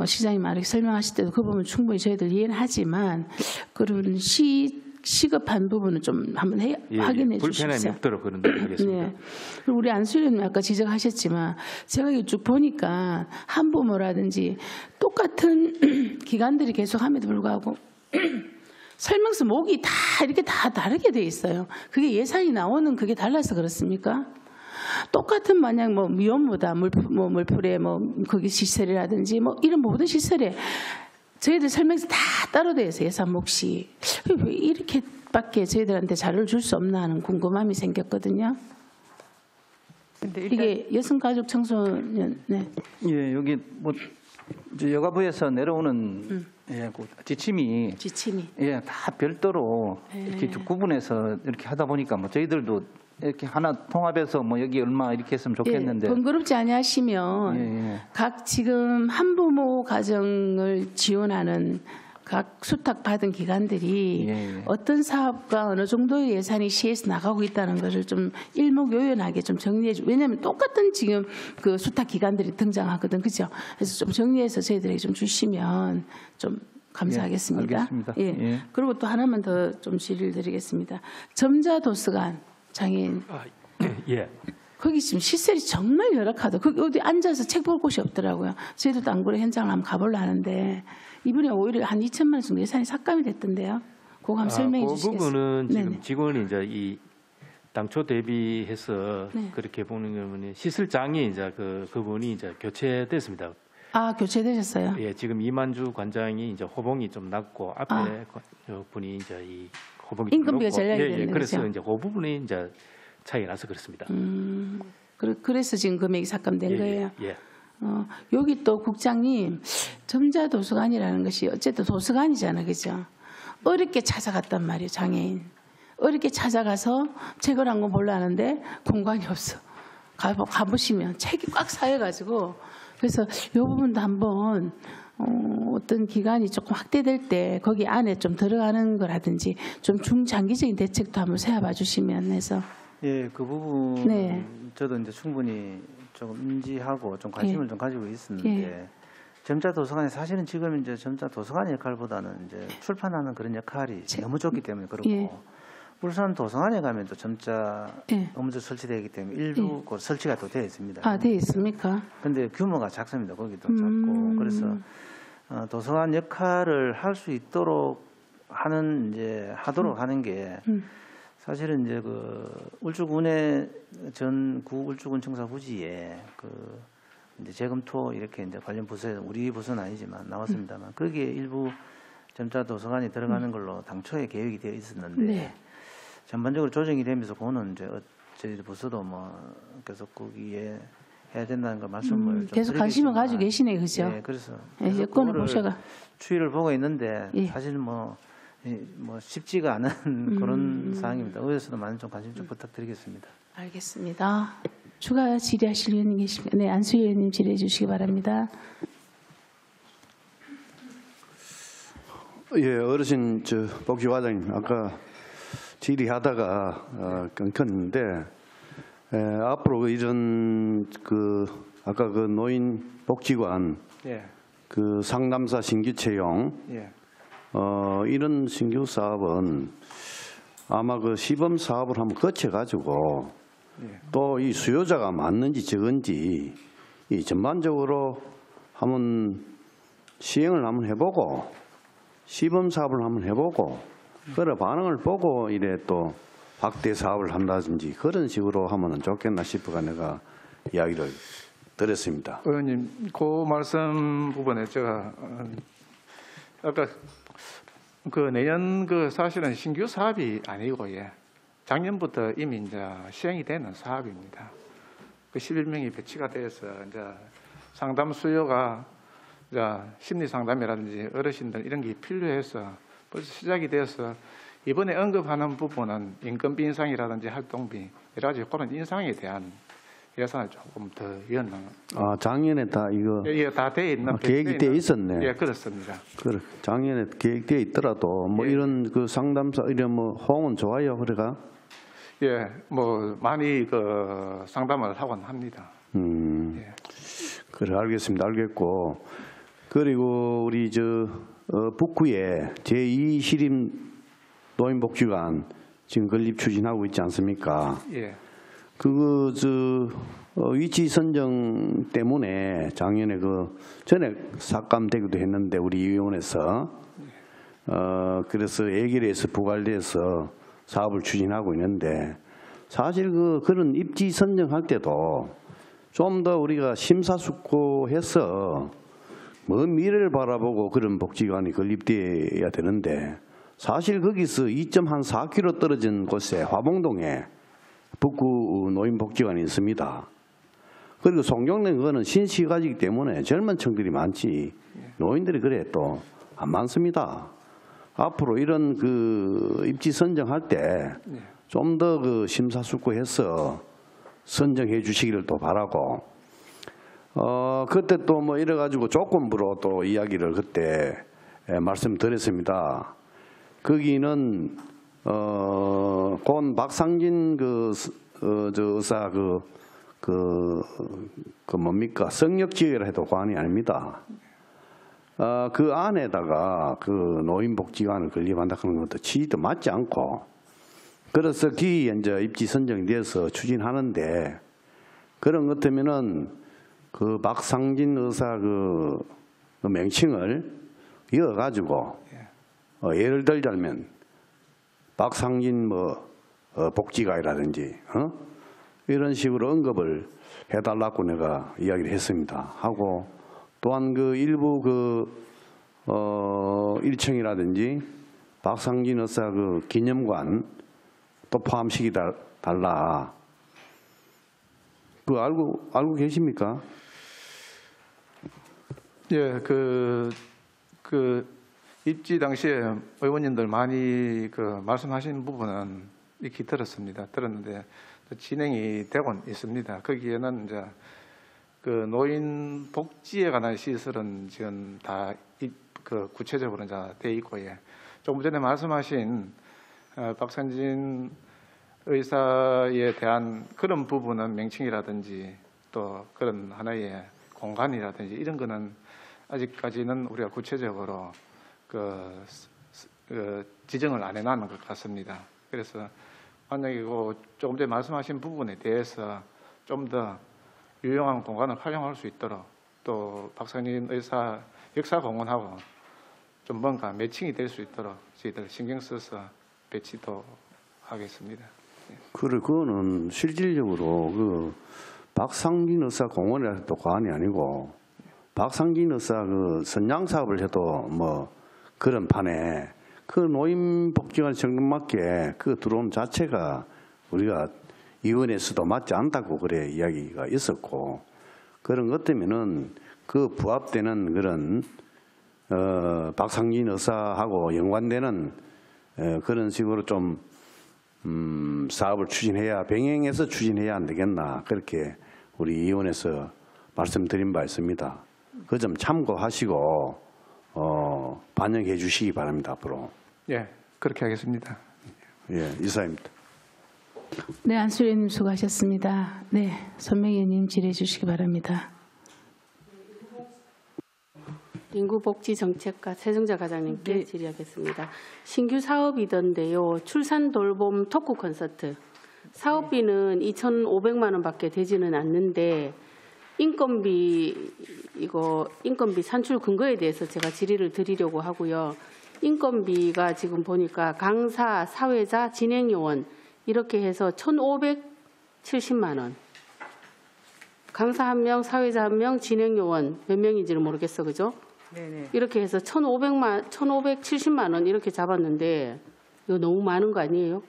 시장님 말에 설명하실 때도 그 부분 충분히 저희들 이해는 하지만 그런 시급한 부분은 좀 한번 확인해 주십시오. 불편함이 없도록 그런 노력 하겠습니다. 네. 그리고 우리 안수련님 아까 지적하셨지만 제가 쭉 보니까 한부모라든지 똑같은 기관들이 계속함에도 불구하고 설명서 목이 다 이렇게 다 다르게 돼 있어요. 그게 예산이 나오는 그게 달라서 그렇습니까? 똑같은 만약 뭐 미혼모다 물풀에 뭐 거기 시설이라든지 뭐 이런 모든 시설에 저희들 설명서 다 따로 되어 있어요. 예산 몫이 왜 이렇게밖에 저희들한테 자료를 줄 수 없나 하는 궁금함이 생겼거든요. 근데 이게 여성가족 청소년 네. 예, 여기 뭐 이제 여가부에서 내려오는 예, 그 지침이 예, 다 별도로 이렇게 좀 구분해서 이렇게 하다 보니까 뭐 저희들도 이렇게 하나 통합해서 뭐 여기 얼마 이렇게 했으면 좋겠는데. 예, 번거롭지 아니하시면 예. 각 지금 한부모 가정을 지원하는 각 수탁 받은 기관들이 예. 어떤 사업과 어느 정도의 예산이 시에서 나가고 있다는 것을 좀 일목요연하게 좀 정리해 주. 왜냐하면 똑같은 지금 그 수탁 기관들이 등장하거든, 그죠? 그래서 좀 정리해서 저희들에게 좀 주시면 좀 감사하겠습니다. 예, 알겠습니다. 예. 예. 그리고 또 하나만 더 좀 질의를 드리겠습니다. 점자도서관 장애인. 예. 거기 지금 시설이 정말 열악하다. 거기 어디 앉아서 책 볼 곳이 없더라고요. 저희도 땅굴의 현장을 한번 가보려 하는데 이번에 오히려 한 2천만 원 정도 예산이 삭감이 됐던데요. 그거 한번 설명해 그 주시겠어요? 부분은 지금 네네. 직원이 이제 이 당초 대비해서 네. 그렇게 보는 경우는 시설장이 이제 그분이 이제 교체됐습니다. 아, 교체되셨어요? 예, 지금 이만주 관장이 이제 호봉이 좀 낮고 앞에 분이 이제 이 호봉이 좀 임금비가 높고, 전략이 예, 됐네요, 그래서 그죠? 이제 그 부분이 이제 차이가 나서 그렇습니다. 그래서 지금 금액이 삭감된 예, 거예요. 예. 여기 또 국장님, 점자도서관이라는 것이 어쨌든 도서관이잖아요, 그죠? 어렵게 찾아갔단 말이에요, 장애인. 어렵게 찾아가서 책을 한 권 보려 하는데 공간이 없어. 가보시면 책이 꽉 쌓여가지고. 그래서 이 부분도 한번 어떤 기간이 조금 확대될 때 거기 안에 좀 들어가는 거라든지 좀 중장기적인 대책도 한번 세워봐 주시면 해서. 예, 그 부분 네. 저도 이제 충분히 좀 인지하고 좀 관심을 예. 좀 가지고 있었는데 예. 점자 도서관이 사실은 지금 이제 점자 도서관 역할보다는 이제 출판하는 그런 역할이 너무 좋기 때문에 그렇고 예. 울산 도서관에 가면 또 점자 예. 업무도 설치되기 때문에 일부 그 설치가 또 되어 있습니다. 아, 되어 있습니까? 근데 규모가 작습니다. 거기도 작고 그래서 도서관 역할을 할 수 있도록 하는 이제 하도록 하는 게 사실은 이제 그 울주군의 전구 울주군 청사 부지에 그 이제 재검토 이렇게 이제 관련 부서에 우리 부서는 아니지만 나왔습니다만 거기에 일부 점자 도서관이 들어가는 걸로 당초에 계획이 되어 있었는데 네. 전반적으로 조정이 되면서 그거는 이제 저희 부서도 뭐 계속 거기에 해야 된다는 걸 말씀을 좀 계속 관심을 드리겠지만, 가지고 계시네, 그죠? 예, 그래서 예, 계속 여건을 그거를 보셔가. 추이를 보고 있는데 예. 사실 뭐 쉽지가 않은 그런 상황입니다. 의회에서도 많은 좀 관심 좀 부탁드리겠습니다. 알겠습니다. 추가 질의하실 의원님 계십니까? 네, 안수희 의원님 질의해 주시기 바랍니다. 예, 어르신 복지과장님 아까 질의하다가 끊겼는데 앞으로 이런 아까 노인 복지관 예. 상담사 신규 채용 예. 이런 신규 사업은 아마 시범 사업을 한번 거쳐가지고 또 이 수요자가 많는지 적은지 이 전반적으로 한번 시행을 한번 해보고 시범 사업을 한번 해보고 그래 반응을 보고 이래 또 확대 사업을 한다든지 그런 식으로 하면은 좋겠나 싶어가 내가 이야기를 드렸습니다. 의원님, 그 말씀 부분에 제가 아까 내년 사실은 신규 사업이 아니고 작년부터 이미 이제 시행이 되는 사업입니다. 11명이 배치가 돼서 이제 상담 수요가 이제 심리 상담이라든지 어르신들 이런 게 필요해서 벌써 시작이 돼서 이번에 언급하는 부분은 인건비 인상이라든지 활동비 여러 가지 그런 인상에 대한 예산을 조금 더 연는. 작년에 다 이거 다 돼 있는 계획이 돼 있었네. 예, 그렇습니다. 그래, 작년에 계획되어 있더라도 뭐 이런 상담사 이런 호응은 좋아요, 그래가? 예, 많이 상담을 하곤 합니다. 예. 그래, 알겠습니다. 알겠고 그리고 우리 북구에 제2시립 노인복지관 지금 건립 추진하고 있지 않습니까? 예. 그거 위치 선정 때문에 작년에 전에 삭감되기도 했는데 우리 위원회에서 그래서 예결에서 부관리해서 사업을 추진하고 있는데 사실 그런 입지 선정할 때도 좀 더 우리가 심사숙고해서 먼 미래를 바라보고 그런 복지관이 건립돼야 되는데 사실 거기서 2.4km 떨어진 곳에 화봉동에 북구 노인복지관이 있습니다. 그리고 송경래 그거는 신시가지이기 때문에 젊은 층들이 많지 노인들이 그래 또 안 많습니다. 앞으로 이런 그 입지 선정할 때 좀 더 그 심사숙고해서 선정해 주시기를 또 바라고, 그때 또 뭐 이래 가지고 조건부로 또 이야기를 그때 말씀드렸습니다. 거기는 곧 박상진 저 의사 뭡니까 성역지회라 해도 과언이 아닙니다. 그 안에다가 그 노인복지관을 건립한다 하는 것도 취지도 맞지 않고, 그래서 기에 이제 입지 선정돼서 추진하는데, 그런 것 때문에는 그 박상진 의사 그 명칭을 이어가지고 예를 들자면 박상진 복지관이라든지 이런 식으로 언급을 해달라고 내가 이야기를 했습니다. 하고 또한 그 일부 1층이라든지 박상진 의사 그 기념관 또 포함시키 달라. 그 알고 계십니까? 예, 그 입지 당시에 의원님들 많이 그 말씀하신 부분은 익히 들었는데 진행이 되고 있습니다. 거기에는 이제 그 노인 복지에 관한 시설은 지금 다 그 구체적으로 이제 돼 있고, 조금 전에 말씀하신 박상진 의사에 대한 그런 부분은 명칭이라든지 또 그런 하나의 공간이라든지 이런 거는 아직까지는 우리가 구체적으로 지정을 안 해놨는 것 같습니다. 그래서 만약에 조금 전에 말씀하신 부분에 대해서 좀 더 유용한 공간을 활용할 수 있도록, 또 박상진 의사 역사공원하고 좀 뭔가 매칭이 될 수 있도록 저희들 신경 써서 배치도 하겠습니다. 그래, 그거는 실질적으로 그 박상진 의사 공원이라 해도 과언이 아니고, 박상진 의사 그 선양 사업을 해도 뭐 그런 판에 그 노인복지관 정책맞게 그 들어온 자체가 우리가 위원회에서도 맞지 않다고 그래 이야기가 있었고, 그런 것 때문에는 그 부합되는 그런 박상진 의사하고 연관되는 그런 식으로 좀 사업을 추진해야, 병행해서 추진해야 안 되겠나, 그렇게 우리 위원회에서 말씀드린 바 있습니다. 그 점 참고하시고 반영해 주시기 바랍니다. 앞으로. 예, 그렇게 하겠습니다. 예, 이사입니다. 네, 안수련님 수고하셨습니다. 네, 손명희님 질의해 주시기 바랍니다. 인구복지정책과 최정자 과장님께 질의하겠습니다. 신규 사업이던데요. 출산 돌봄 토크 콘서트. 사업비는 2,500만 원밖에 되지는 않는데 인건비 산출 근거에 대해서 제가 질의를 드리려고 하고요. 인건비가 지금 보니까 강사, 사회자, 진행요원 이렇게 해서 1,570만 원. 강사 1명, 사회자 1명, 진행요원 몇 명인지는 모르겠어, 그죠? 네네. 이렇게 해서 1,570만 원 이렇게 잡았는데 이거 너무 많은 거 아니에요?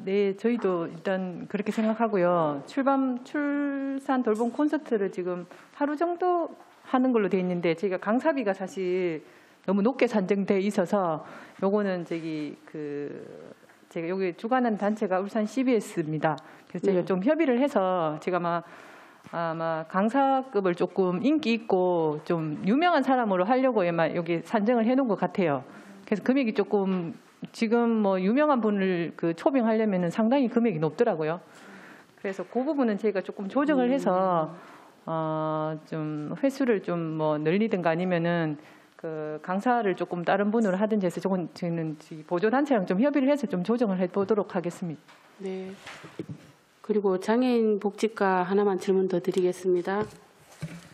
네, 저희도 일단 그렇게 생각하고요. 출산 돌봄 콘서트를 지금 하루 정도 하는 걸로 돼 있는데 저희가 강사비가 사실 너무 높게 산정돼 있어서 요거는 제가 여기 주관하는 단체가 울산 CBS입니다. 그래서 제가 좀 협의를 해서 제가 아마 강사급을 조금 인기 있고 좀 유명한 사람으로 하려고 여기 산정을 해놓은 것 같아요. 그래서 금액이 조금 지금 뭐 유명한 분을 초빙하려면은 상당히 금액이 높더라고요. 그래서 그 부분은 저희가 조금 조정을 해서 좀 횟수를 좀 뭐 늘리든가 아니면은 강사를 조금 다른 분으로 하든지 해서 저는 보조단체랑 좀 협의를 해서 좀 조정을 해보도록 하겠습니다. 네. 그리고 장애인 복지과 하나만 질문 더 드리겠습니다.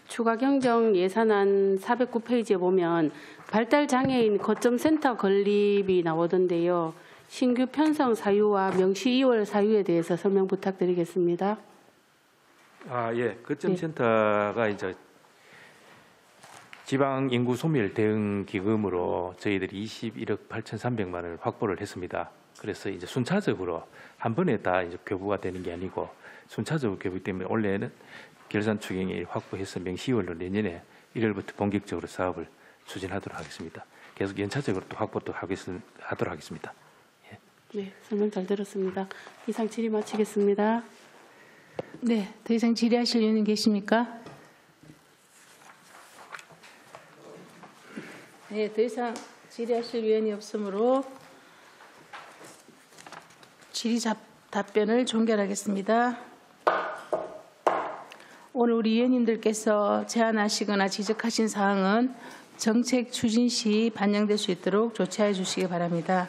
추가 경정 예산안 409페이지에 보면 발달 장애인 거점센터 건립이 나오던데요. 신규 편성 사유와 명시 2월 사유에 대해서 설명 부탁드리겠습니다. 예. 거점센터가 이제 지방 인구 소멸 대응 기금으로 저희들이 21억 8,300만 원을 확보를 했습니다. 그래서 이제 순차적으로 한 번에 다 이제 교부가 되는 게 아니고 순차적으로 교부기 때문에 올해는 결산 추경을 확보해서 명시 2월로 내년에 1월부터 본격적으로 사업을 추진하도록 하겠습니다. 계속 연차적으로 또 확보도 하도록 하겠습니다. 예. 네, 설명 잘 들었습니다. 이상 질의 마치겠습니다. 네, 더 이상 질의하실 의원님 계십니까? 네, 더 이상 질의하실 의원이 없으므로 질의 답변을 종결하겠습니다. 오늘 우리 의원님들께서 제안하시거나 지적하신 사항은 정책 추진 시 반영될 수 있도록 조치하여 주시기 바랍니다.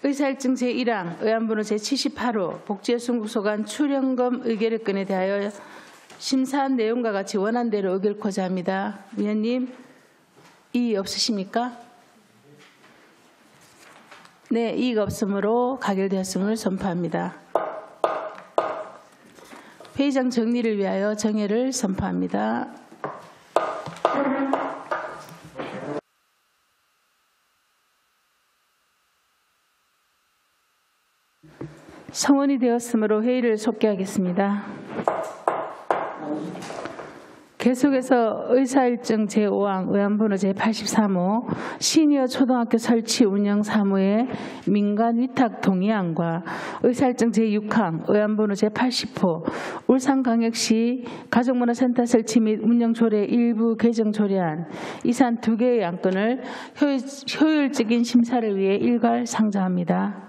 의사일정 제1항 의안번호 제78호 복지여성국소관 출연금 의결권에 대하여 심사한 내용과 같이 원한 대로 의결코자 합니다. 위원님, 이의 없으십니까? 네, 이의가 없으므로 가결되었음을 선포합니다. 회의장 정리를 위하여 정회를 선포합니다. 성원이 되었으므로 회의를 속개하겠습니다. 계속해서 의사일정 제5항 의안번호 제83호 시니어 초등학교 설치 운영 사무의 민간 위탁 동의안과 의사일정 제6항 의안번호 제80호 울산광역시 가족문화센터 설치 및 운영 조례 일부 개정 조례안 이산 2개의 안건을 효율적인 심사를 위해 일괄 상정합니다.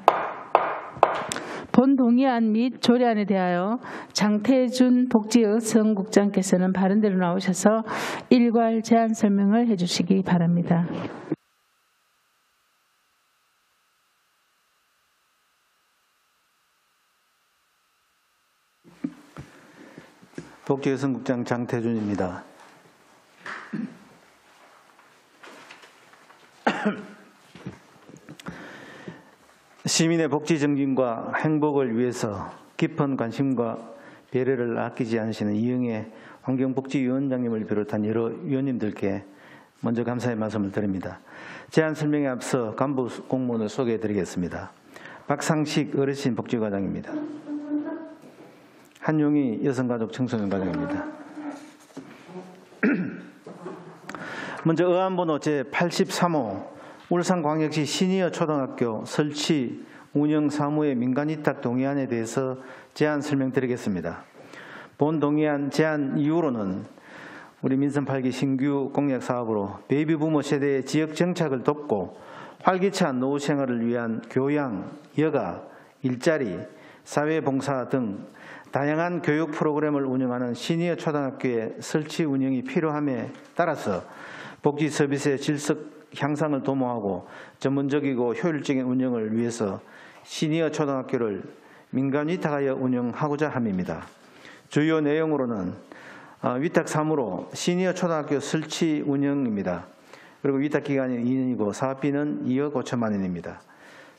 본 동의안 및 조례안에 대하여 장태준 복지여성국장께서는 바른대로 나오셔서 일괄 제안 설명을 해주시기 바랍니다. 복지여성국장 장태준입니다. 시민의 복지 증진과 행복을 위해서 깊은 관심과 배려를 아끼지 않으시는 이영애 환경복지위원장님을 비롯한 여러 위원님들께 먼저 감사의 말씀을 드립니다. 제안 설명에 앞서 간부 공무원을 소개해 드리겠습니다. 박상식 어르신 복지과장입니다. 한용희 여성가족 청소년 과장입니다. 먼저 의안번호 제83호 울산광역시 시니어 초등학교 설치 운영 사무의 민간위탁 동의안에 대해서 제안 설명드리겠습니다. 본 동의안 제안 이유로는 우리 민선 8기 신규 공약 사업으로 베이비 부모 세대의 지역 정착을 돕고 활기찬 노후 생활을 위한 교양, 여가, 일자리, 사회봉사 등 다양한 교육 프로그램을 운영하는 시니어 초등학교의 설치 운영이 필요함에 따라서 복지 서비스의 질적 향상을 도모하고 전문적이고 효율적인 운영을 위해서 시니어 초등학교를 민간 위탁하여 운영하고자 함입니다. 주요 내용으로는 위탁 사무로 시니어 초등학교 설치 운영입니다. 그리고 위탁 기간이 2년이고 사업비는 2억 5천만 원입니다.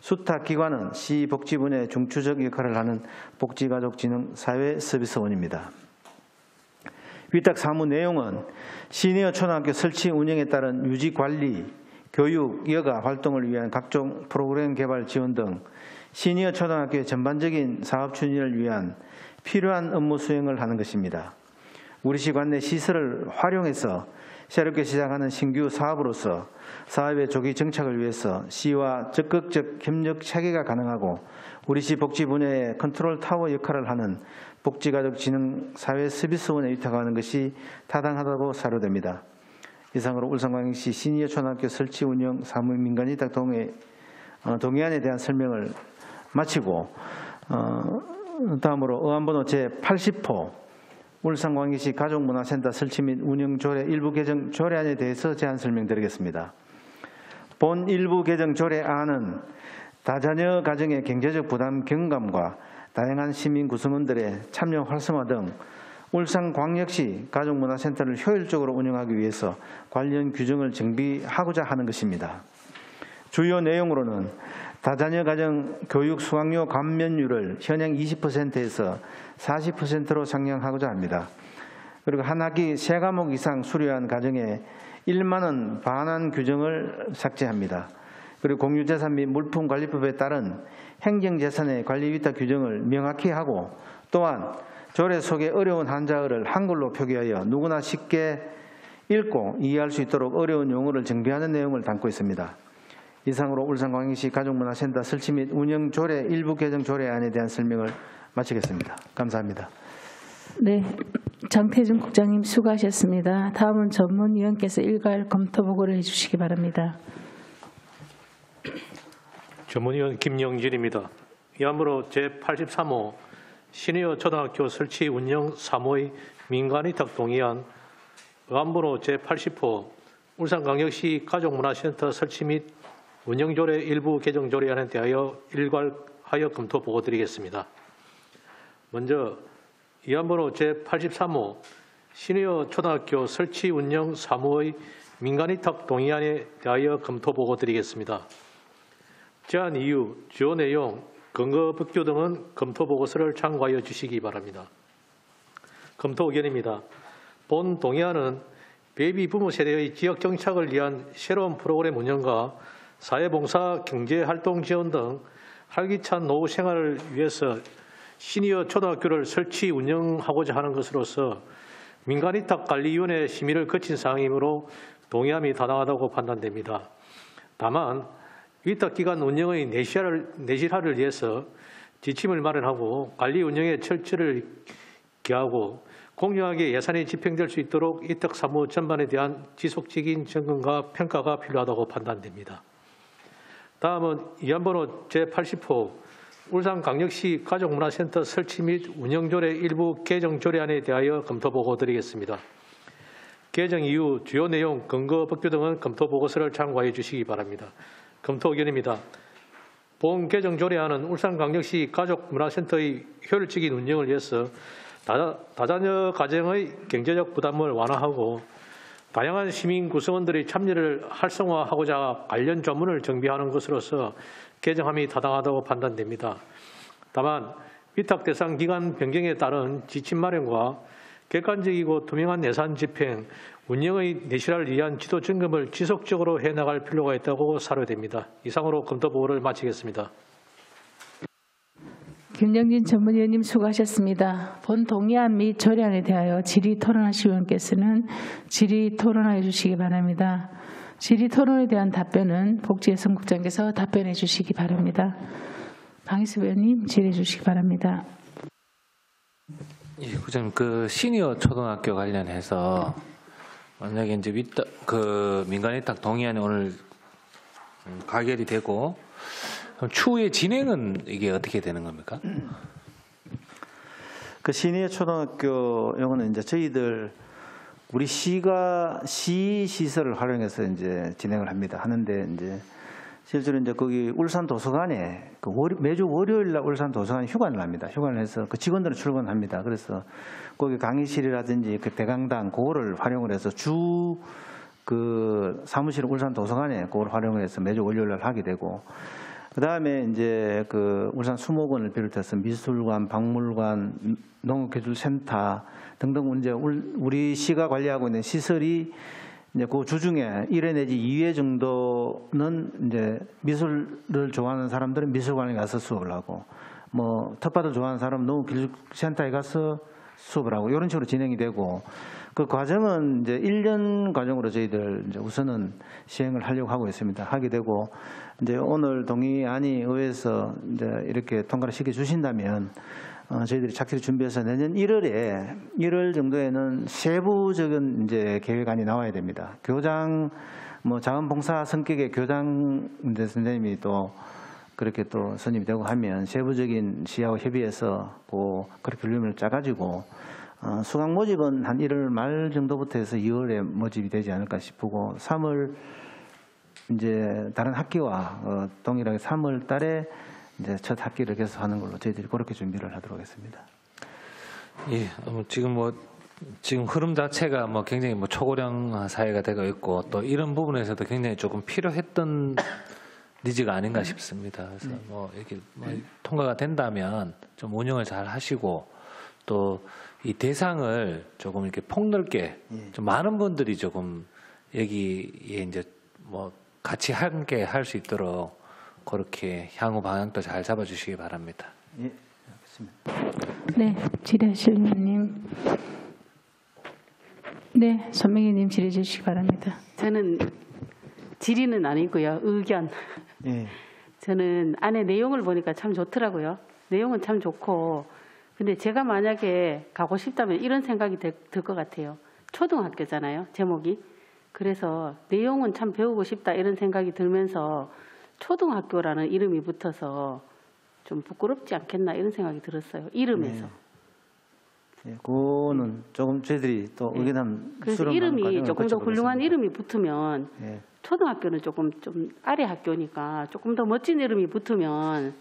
수탁 기관은 시 복지분야의 중추적 역할을 하는 복지가족진흥사회서비스원입니다. 위탁 사무 내용은 시니어 초등학교 설치 운영에 따른 유지 관리, 교육, 여가 활동을 위한 각종 프로그램 개발 지원 등 시니어 초등학교의 전반적인 사업 추진을 위한 필요한 업무 수행을 하는 것입니다. 우리시 관내 시설을 활용해서 새롭게 시작하는 신규 사업으로서 사업의 조기 정착을 위해서 시와 적극적 협력 체계가 가능하고 우리시 복지 분야의 컨트롤 타워 역할을 하는 복지가족진흥사회서비스원에 위탁하는 것이 타당하다고 사료됩니다. 이상으로 울산광역시 시니어 초등학교 설치 운영 사무 민간위탁 동의안에 대한 설명을 마치고 다음으로 의안번호 제80호 울산광역시 가족문화센터 설치 및 운영 조례 일부 개정 조례안에 대해서 제안 설명드리겠습니다. 본 일부 개정 조례안은 다자녀 가정의 경제적 부담 경감과 다양한 시민 구성원들의 참여 활성화 등 울산광역시 가족문화센터를 효율적으로 운영하기 위해서 관련 규정을 정비하고자 하는 것입니다. 주요 내용으로는 다자녀 가정 교육 수강료 감면율을 현행 20%에서 40%로 상향하고자 합니다. 그리고 한 학기 3과목 이상 수료한 가정에 1만 원 반환 규정을 삭제합니다. 그리고 공유재산 및 물품관리법에 따른 행정재산의 관리 위탁 규정을 명확히 하고 또한 조례 속의 어려운 한자어를 한글로 표기하여 누구나 쉽게 읽고 이해할 수 있도록 어려운 용어를 정비하는 내용을 담고 있습니다. 이상으로 울산광역시 가족문화센터 설치 및 운영 조례 일부 개정 조례안에 대한 설명을 마치겠습니다. 감사합니다. 네, 장태준 국장님 수고하셨습니다. 다음은 전문위원께서 일괄 검토 보고를 해주시기 바랍니다. 전문위원 김영진입니다. 이함으로 제83호 시니어 초등학교 설치 운영 사무의 민간위탁 동의안, 의안번호 제80호 울산광역시 가족문화센터 설치 및 운영조례 일부 개정 조례안에 대하여 일괄하여 검토 보고 드리겠습니다. 먼저 의안번호 제83호 시니어 초등학교 설치 운영 사무의 민간위탁 동의안에 대하여 검토 보고 드리겠습니다. 제안 이유, 주요 내용, 근거 법규 등은 검토 보고서를 참고하여 주시기 바랍니다. 검토 의견입니다. 본 동의안은 베이비 부모 세대의 지역 정착을 위한 새로운 프로그램 운영과 사회봉사, 경제활동 지원 등 활기찬 노후 생활을 위해서 시니어 초등학교를 설치 운영하고자 하는 것으로서 민간위탁관리위원회 심의를 거친 사항이므로 동의함이 타당하다고 판단됩니다. 다만 위탁기관 운영의 내실화를 위해서 지침을 마련하고 관리 운영에 철저를 기하고 공정하게 예산이 집행될 수 있도록 위탁 사무 전반에 대한 지속적인 점검과 평가가 필요하다고 판단됩니다. 다음은 의안번호 제80호 울산광역시 가족문화센터 설치 및 운영조례 일부 개정 조례안에 대하여 검토 보고 드리겠습니다. 개정 이유, 주요 내용, 근거 법규 등은 검토 보고서를 참고해 주시기 바랍니다. 검토 의견입니다. 본 개정 조례안은 울산광역시 가족문화센터의 효율적인 운영을 위해서 다자녀 가정의 경제적 부담을 완화하고 다양한 시민 구성원들의 참여를 활성화하고자 관련 조문을 정비하는 것으로서 개정함이 타당하다고 판단됩니다. 다만 위탁 대상 기간 변경에 따른 지침 마련과 객관적이고 투명한 예산 집행, 운영의 내실화를 위한 지도 점검을 지속적으로 해나갈 필요가 있다고 사료됩니다. 이상으로 검토 보고를 마치겠습니다. 김영진 전문위원님 수고하셨습니다. 본 동의안 및 조례안에 대하여 질의 토론하실 의원께서는 질의 토론하여 주시기 바랍니다. 질의 토론에 대한 답변은 복지여성국장께서 답변해 주시기 바랍니다. 방희수 의원님 질의해 주시기 바랍니다. 예, 국장님, 그 시니어 초등학교 관련해서 만약에 이제 민간위탁 동의안이 오늘 가결이 되고 그럼 추후에 진행은 이게 어떻게 되는 겁니까? 그 시니어 초등학교 요거는 이제 저희들 우리 시가 시 시설을 활용해서 이제 진행을 하는데 이제 실제로 이제 거기 울산 도서관에 매주 월요일 날 울산 도서관 휴관을 합니다. 휴관을 해서 그 직원들은 출근합니다. 그래서 거기 강의실이라든지 그 대강당 그거를 활용을 해서 그 사무실 울산 도서관에 그걸 활용을 해서 매주 월요일 날 하게 되고 그 다음에 이제 그 울산 수목원을 비롯해서 미술관, 박물관, 농업기술센터 등등 이제 우리 시가 관리하고 있는 시설이 이제 그 주중에 1회 내지 2회 정도는 이제 미술을 좋아하는 사람들은 미술관에 가서 수업을 하고 뭐 텃밭을 좋아하는 사람은 농업기술센터에 가서 수업을 하고 이런 식으로 진행이 되고 그 과정은 이제 1년 과정으로 저희들 이제 우선은 시행을 하려고 하고 있습니다. 하게 되고 이제 오늘 동의안이 의회에서 이제 이렇게 통과를 시켜 주신다면 저희들이 착실히 준비해서 내년 1월 정도에는 세부적인 이제 계획안이 나와야 됩니다. 교장 뭐 자원봉사 성격의 교장 이제 선생님이 또 그렇게 또 선임이 되고 하면 세부적인 시하고 협의해서 그 커리큘럼을 짜가지고 수강 모집은 한 1월 말 정도부터 해서 2월에 모집이 되지 않을까 싶고 3월 이제 다른 학기와 동일하게 3월 달에 이제 첫 학기를 개설하는 걸로 저희들이 그렇게 준비를 하도록 하겠습니다. 예, 지금 흐름 자체가 굉장히 초고령 사회가 되고 있고 또 이런 부분에서도 굉장히 조금 필요했던 니즈가 아닌가 싶습니다. 그래서 이렇게 통과가 된다면 좀 운영을 잘 하시고 또 이 대상을 조금 이렇게 폭넓게 좀 많은 분들이 조금 여기에 이제 같이 함께 할 수 있도록 그렇게 향후 방향도 잘 잡아주시기 바랍니다. 예, 알겠습니다. 네, 질의하실 의원님. 네, 손명희님 질의해 주시기 바랍니다. 저는 질의는 아니고요. 의견. 예. 저는 안에 내용을 보니까 참 좋더라고요. 내용은 참 좋고, 근데 제가 만약에 가고 싶다면 이런 생각이 들 것 같아요. 초등학교잖아요, 제목이. 그래서 내용은 참 배우고 싶다 이런 생각이 들면서 초등학교라는 이름이 붙어서 좀 부끄럽지 않겠나 이런 생각이 들었어요. 이름에서. 예, 그거는 조금 저희들이 또 네. 의견한 그래서 수렴하는 이름이 과정을 조금 더 훌륭한 거쳐보겠습니다. 이름이 붙으면 예. 초등학교는 조금 좀 아래 학교니까 조금 더 멋진 이름이 붙으면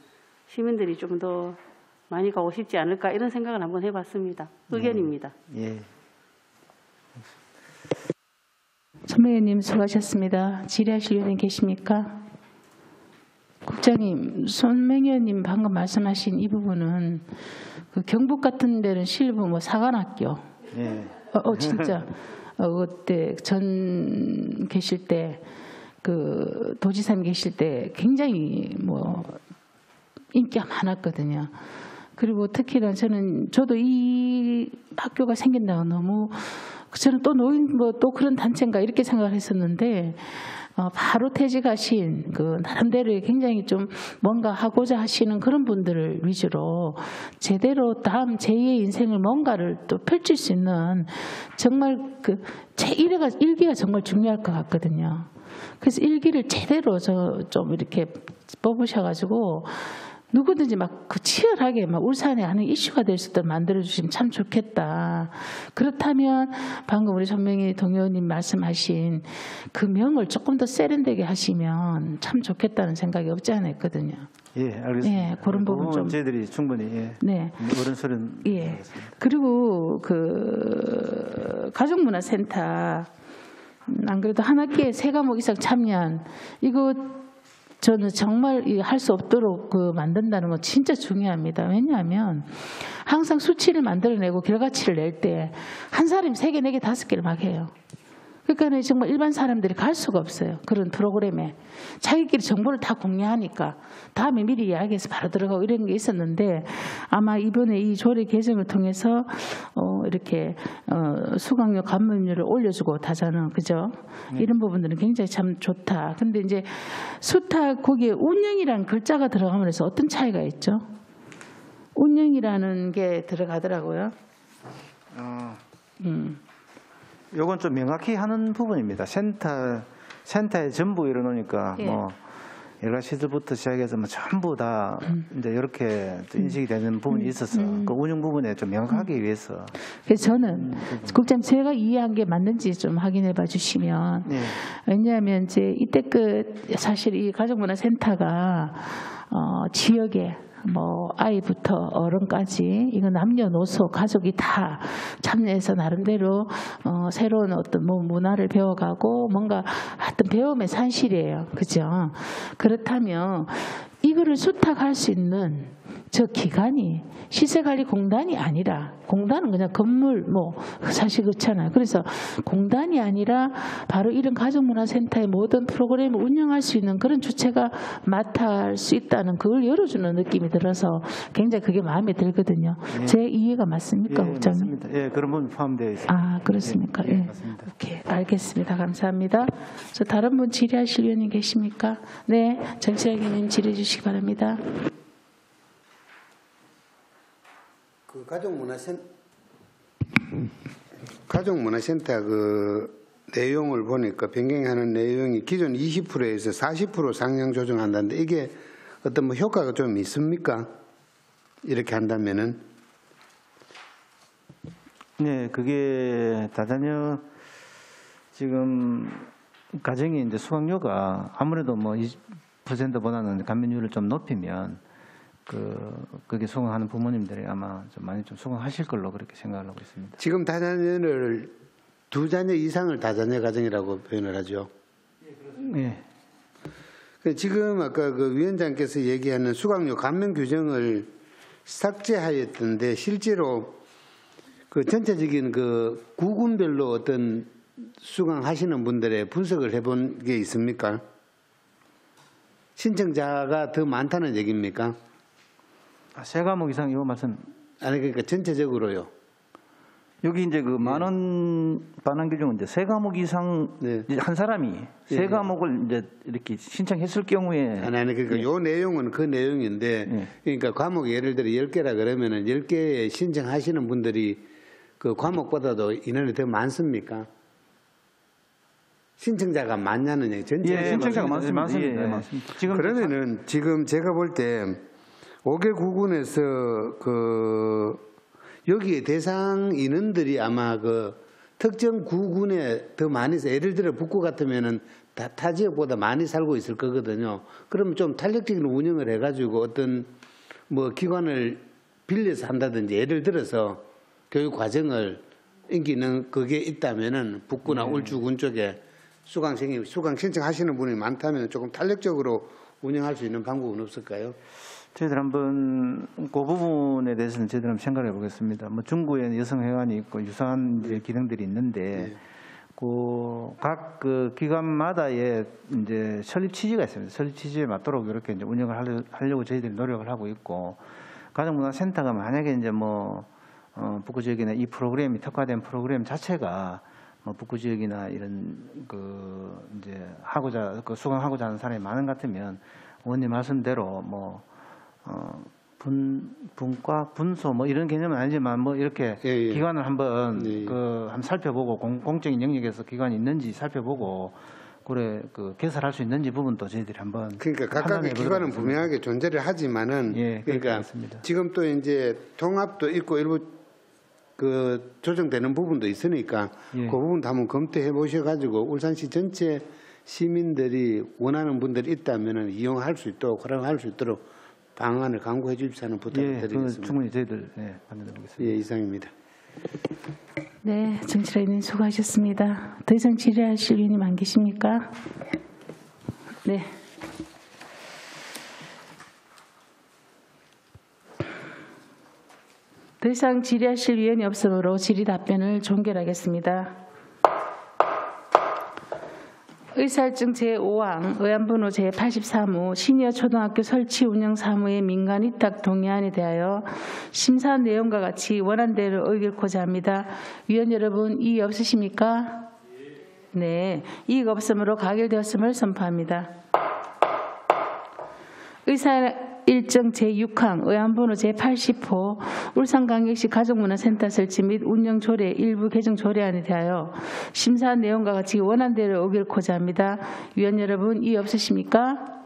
시민들이 좀 더 많이 가고 싶지 않을까 이런 생각을 한번 해봤습니다. 의견입니다. 예. 손명희님 수고하셨습니다. 질의하실 의원님 계십니까? 국장님, 손명희 의원님 방금 말씀하신 이 부분은 그 경북 같은 데는 실부 뭐 사관학교, 예. 진짜 그때 전 계실 때 그 도지사님 계실 때 굉장히 뭐 인기가 많았거든요. 그리고 특히나 저도 이 학교가 생긴다고 너무 저는 또 노인 뭐 또 그런 단체인가 이렇게 생각을 했었는데 바로 퇴직하신 그 나름대로 굉장히 좀 뭔가 하고자 하시는 그런 분들을 위주로 제대로 다음 제2의 인생을 뭔가를 또 펼칠 수 있는 정말 그 제1기가 정말 중요할 것 같거든요. 그래서 1기를 제대로 좀 이렇게 뽑으셔가지고 누구든지 막 그 치열하게 막 울산에 하는 이슈가 될 수 있도록 만들어주시면 참 좋겠다. 그렇다면 방금 우리 손명희 동의원님 말씀하신 그 명을 조금 더 세련되게 하시면 참 좋겠다는 생각이 없지 않아 있거든요. 예, 알겠습니다. 예, 그런 부분 좀. 저희들이 충분히 네. 어른스러운. 예. 그리고 그 가족문화센터 안 그래도 한 학기에 3과목 이상 참여한 이거 저는 정말 할 수 없도록 만든다는 건 진짜 중요합니다. 왜냐하면 항상 수치를 만들어내고 결과치를 낼 때 한 사람이 3개, 4개, 5개를 막 해요. 그러니까 정말 일반 사람들이 갈 수가 없어요. 그런 프로그램에. 자기끼리 정보를 다 공유하니까 다음에 미리 이야기해서 바로 들어가고 이런 게 있었는데 아마 이번에 이 조례 개정을 통해서 이렇게 수강료 감면율을 올려주고 다자는 그죠? 이런 부분들은 굉장히 참 좋다. 근데 이제 수탁 거기에 운영이라는 글자가 들어가면서 어떤 차이가 있죠? 운영이라는 게 들어가더라고요. 요건 좀 명확히 하는 부분입니다. 센터에 전부 이러놓으니까 예. 뭐 여러 시설부터 시작해서 뭐 전부 다 이제 이렇게 인식이 되는 부분이 있어서 그 운영 부분에 좀 명확하기 위해서. 그래서 저는 국장님 제가 이해한 게 맞는지 좀 확인해 봐 주시면 예. 왜냐하면 이제 이때 사실 이 가족문화센터가 지역에 뭐 아이부터 어른까지 이거 남녀노소 가족이 다 참여해서 나름대로 새로운 어떤 뭐 문화를 배워가고 뭔가 하여튼 배움의 산실이에요. 그죠? 그렇다면 이거를 수탁할 수 있는 저 기관이 시설관리공단이 아니라 공단은 그냥 건물 뭐 사실 그렇잖아요. 그래서 공단이 아니라 바로 이런 가족문화센터의 모든 프로그램을 운영할 수 있는 그런 주체가 맡아 할 수 있다는 그걸 열어주는 느낌이 들어서 굉장히 그게 마음에 들거든요. 예. 제 이해가 맞습니까, 예, 국장님? 맞습니다. 예, 그런 부분 포함되어 있습니다. 아, 그렇습니까? 예, 예. 맞습니다. 오케이, 알겠습니다. 감사합니다. 저 다른 분 질의하실 의원님 계십니까? 네, 정치학위님 질의해 주시기 바랍니다. 그 가족문화센터 그 내용을 보니까 변경하는 내용이 기존 20%에서 40% 상향 조정한다는데 이게 어떤 뭐 효과가 좀 있습니까? 이렇게 한다면은? 네, 그게 다자녀 지금 가정이 이제 수강료가 아무래도 뭐 20%보다는 감면율을 좀 높이면 그게 수강하는 부모님들이 아마 좀 많이 좀 수강하실 걸로 그렇게 생각을 하고 있습니다. 지금 다자녀를 2자녀 이상을 다자녀 가정이라고 표현을 하죠. 네. 지금 아까 그 위원장께서 얘기하는 수강료 감면 규정을 삭제하였던데 실제로 그 전체적인 그 구군별로 어떤 수강하시는 분들의 분석을 해본 게 있습니까? 신청자가 더 많다는 얘기입니까? 3과목 이상 이거 말씀. 아니 그러니까 전체적으로요. 여기 이제 그 만원 반환 규정은 이제 세 과목 이상 이제 한 사람이 세 과목을 이제 이렇게 신청했을 경우에 아니 그러니까 요 내용은 그 내용인데 그러니까 과목 예를 들어 10개라 그러면은 10개 신청하시는 분들이 그 과목보다도 인원이 더 많습니까? 신청자가 많냐는 얘기 전체 신청자가 많습니다. 예. 많습니다. 그러면은 지금 제가 볼 때 5개 구군에서 그 여기에 대상 인원들이 아마 그 특정 구군에 더 많이 예를 들어 북구 같으면은 타 지역보다 많이 살고 있을 거거든요. 그러면 좀 탄력적인 운영을 해가지고 어떤 뭐 기관을 빌려서 한다든지 예를 들어서 교육 과정을 인기는 그게 있다면은 북구나 울주군 쪽에 수강 신청하시는 분이 많다면 조금 탄력적으로 운영할 수 있는 방법은 없을까요? 저희들 한번 그 부분에 대해서는 저희들 한번 생각해 보겠습니다. 뭐 중구에 여성회관이 있고 유사한 이제 기능들이 있는데 각 그 기관마다의 이제 설립 취지가 있습니다. 설립 취지에 맞도록 이렇게 이제 운영을 하려고 저희들이 노력을 하고 있고 가정문화센터가 만약에 이제 뭐 북구 지역이나 이 프로그램이 특화된 프로그램 자체가 뭐 북구 지역이나 이런 그 이제 수강하고자 하는 사람이 많은 것 같으면 의원님 말씀대로 뭐 분과 분소 뭐 이런 개념은 아니지만 뭐 이렇게 기관을 한번 한번 살펴보고 공적인 영역에서 기관이 있는지 살펴보고 그래 그 개설할 수 있는지 부분도 저희들이 한번 그러니까 각각의 기관은 분명하게 존재를 하지만은 그러니까 있습니다. 지금 또 이제 통합도 있고 일부 그 조정되는 부분도 있으니까 그 부분도 한번 검토해 보셔가지고 울산시 전체 시민들이 원하는 분들이 있다면은 이용할 수 있도록 허락할 수 있도록 방안을 강구해 주십사는 부탁을 드리겠습니다. 충분히 저희들 만들어드리겠습니다. 이상입니다. 네, 정치라 의원님 수고하셨습니다. 더 이상 질의하실 의원님 안 계십니까? 네. 더 이상 질의하실 의원이 없으므로 질의 답변을 종결하겠습니다. 의사일증 제5항 의안번호 제83호 시니어 초등학교 설치 운영 사무의 민간 위탁 동의안에 대하여 심사 내용과 같이 원안대로 의결코자 합니다. 위원 여러분 이의 없으십니까? 네, 이의가 없으므로 가결되었음을 선포합니다. 의사일증 제6항 의안번호 제80호 울산광역시 가족문화센터 설치 및 운영 조례 일부 개정 조례안에 대하여 심사 내용과 같이 원안대로 의결코자 합니다. 위원 여러분 이의 없으십니까?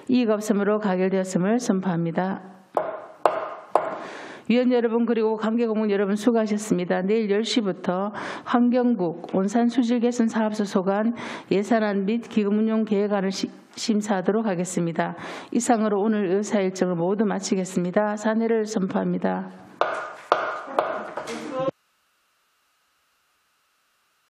이의가 없으므로 가결되었음을 선포합니다. 위원 여러분 그리고 관계공무원 여러분 수고하셨습니다. 내일 10시부터 환경국 온산수질개선 사업소 소관 예산안 및 기금운용 계획안을 심사하도록 하겠습니다. 이상으로 오늘 의사일정을 모두 마치겠습니다. 사내를 선포합니다.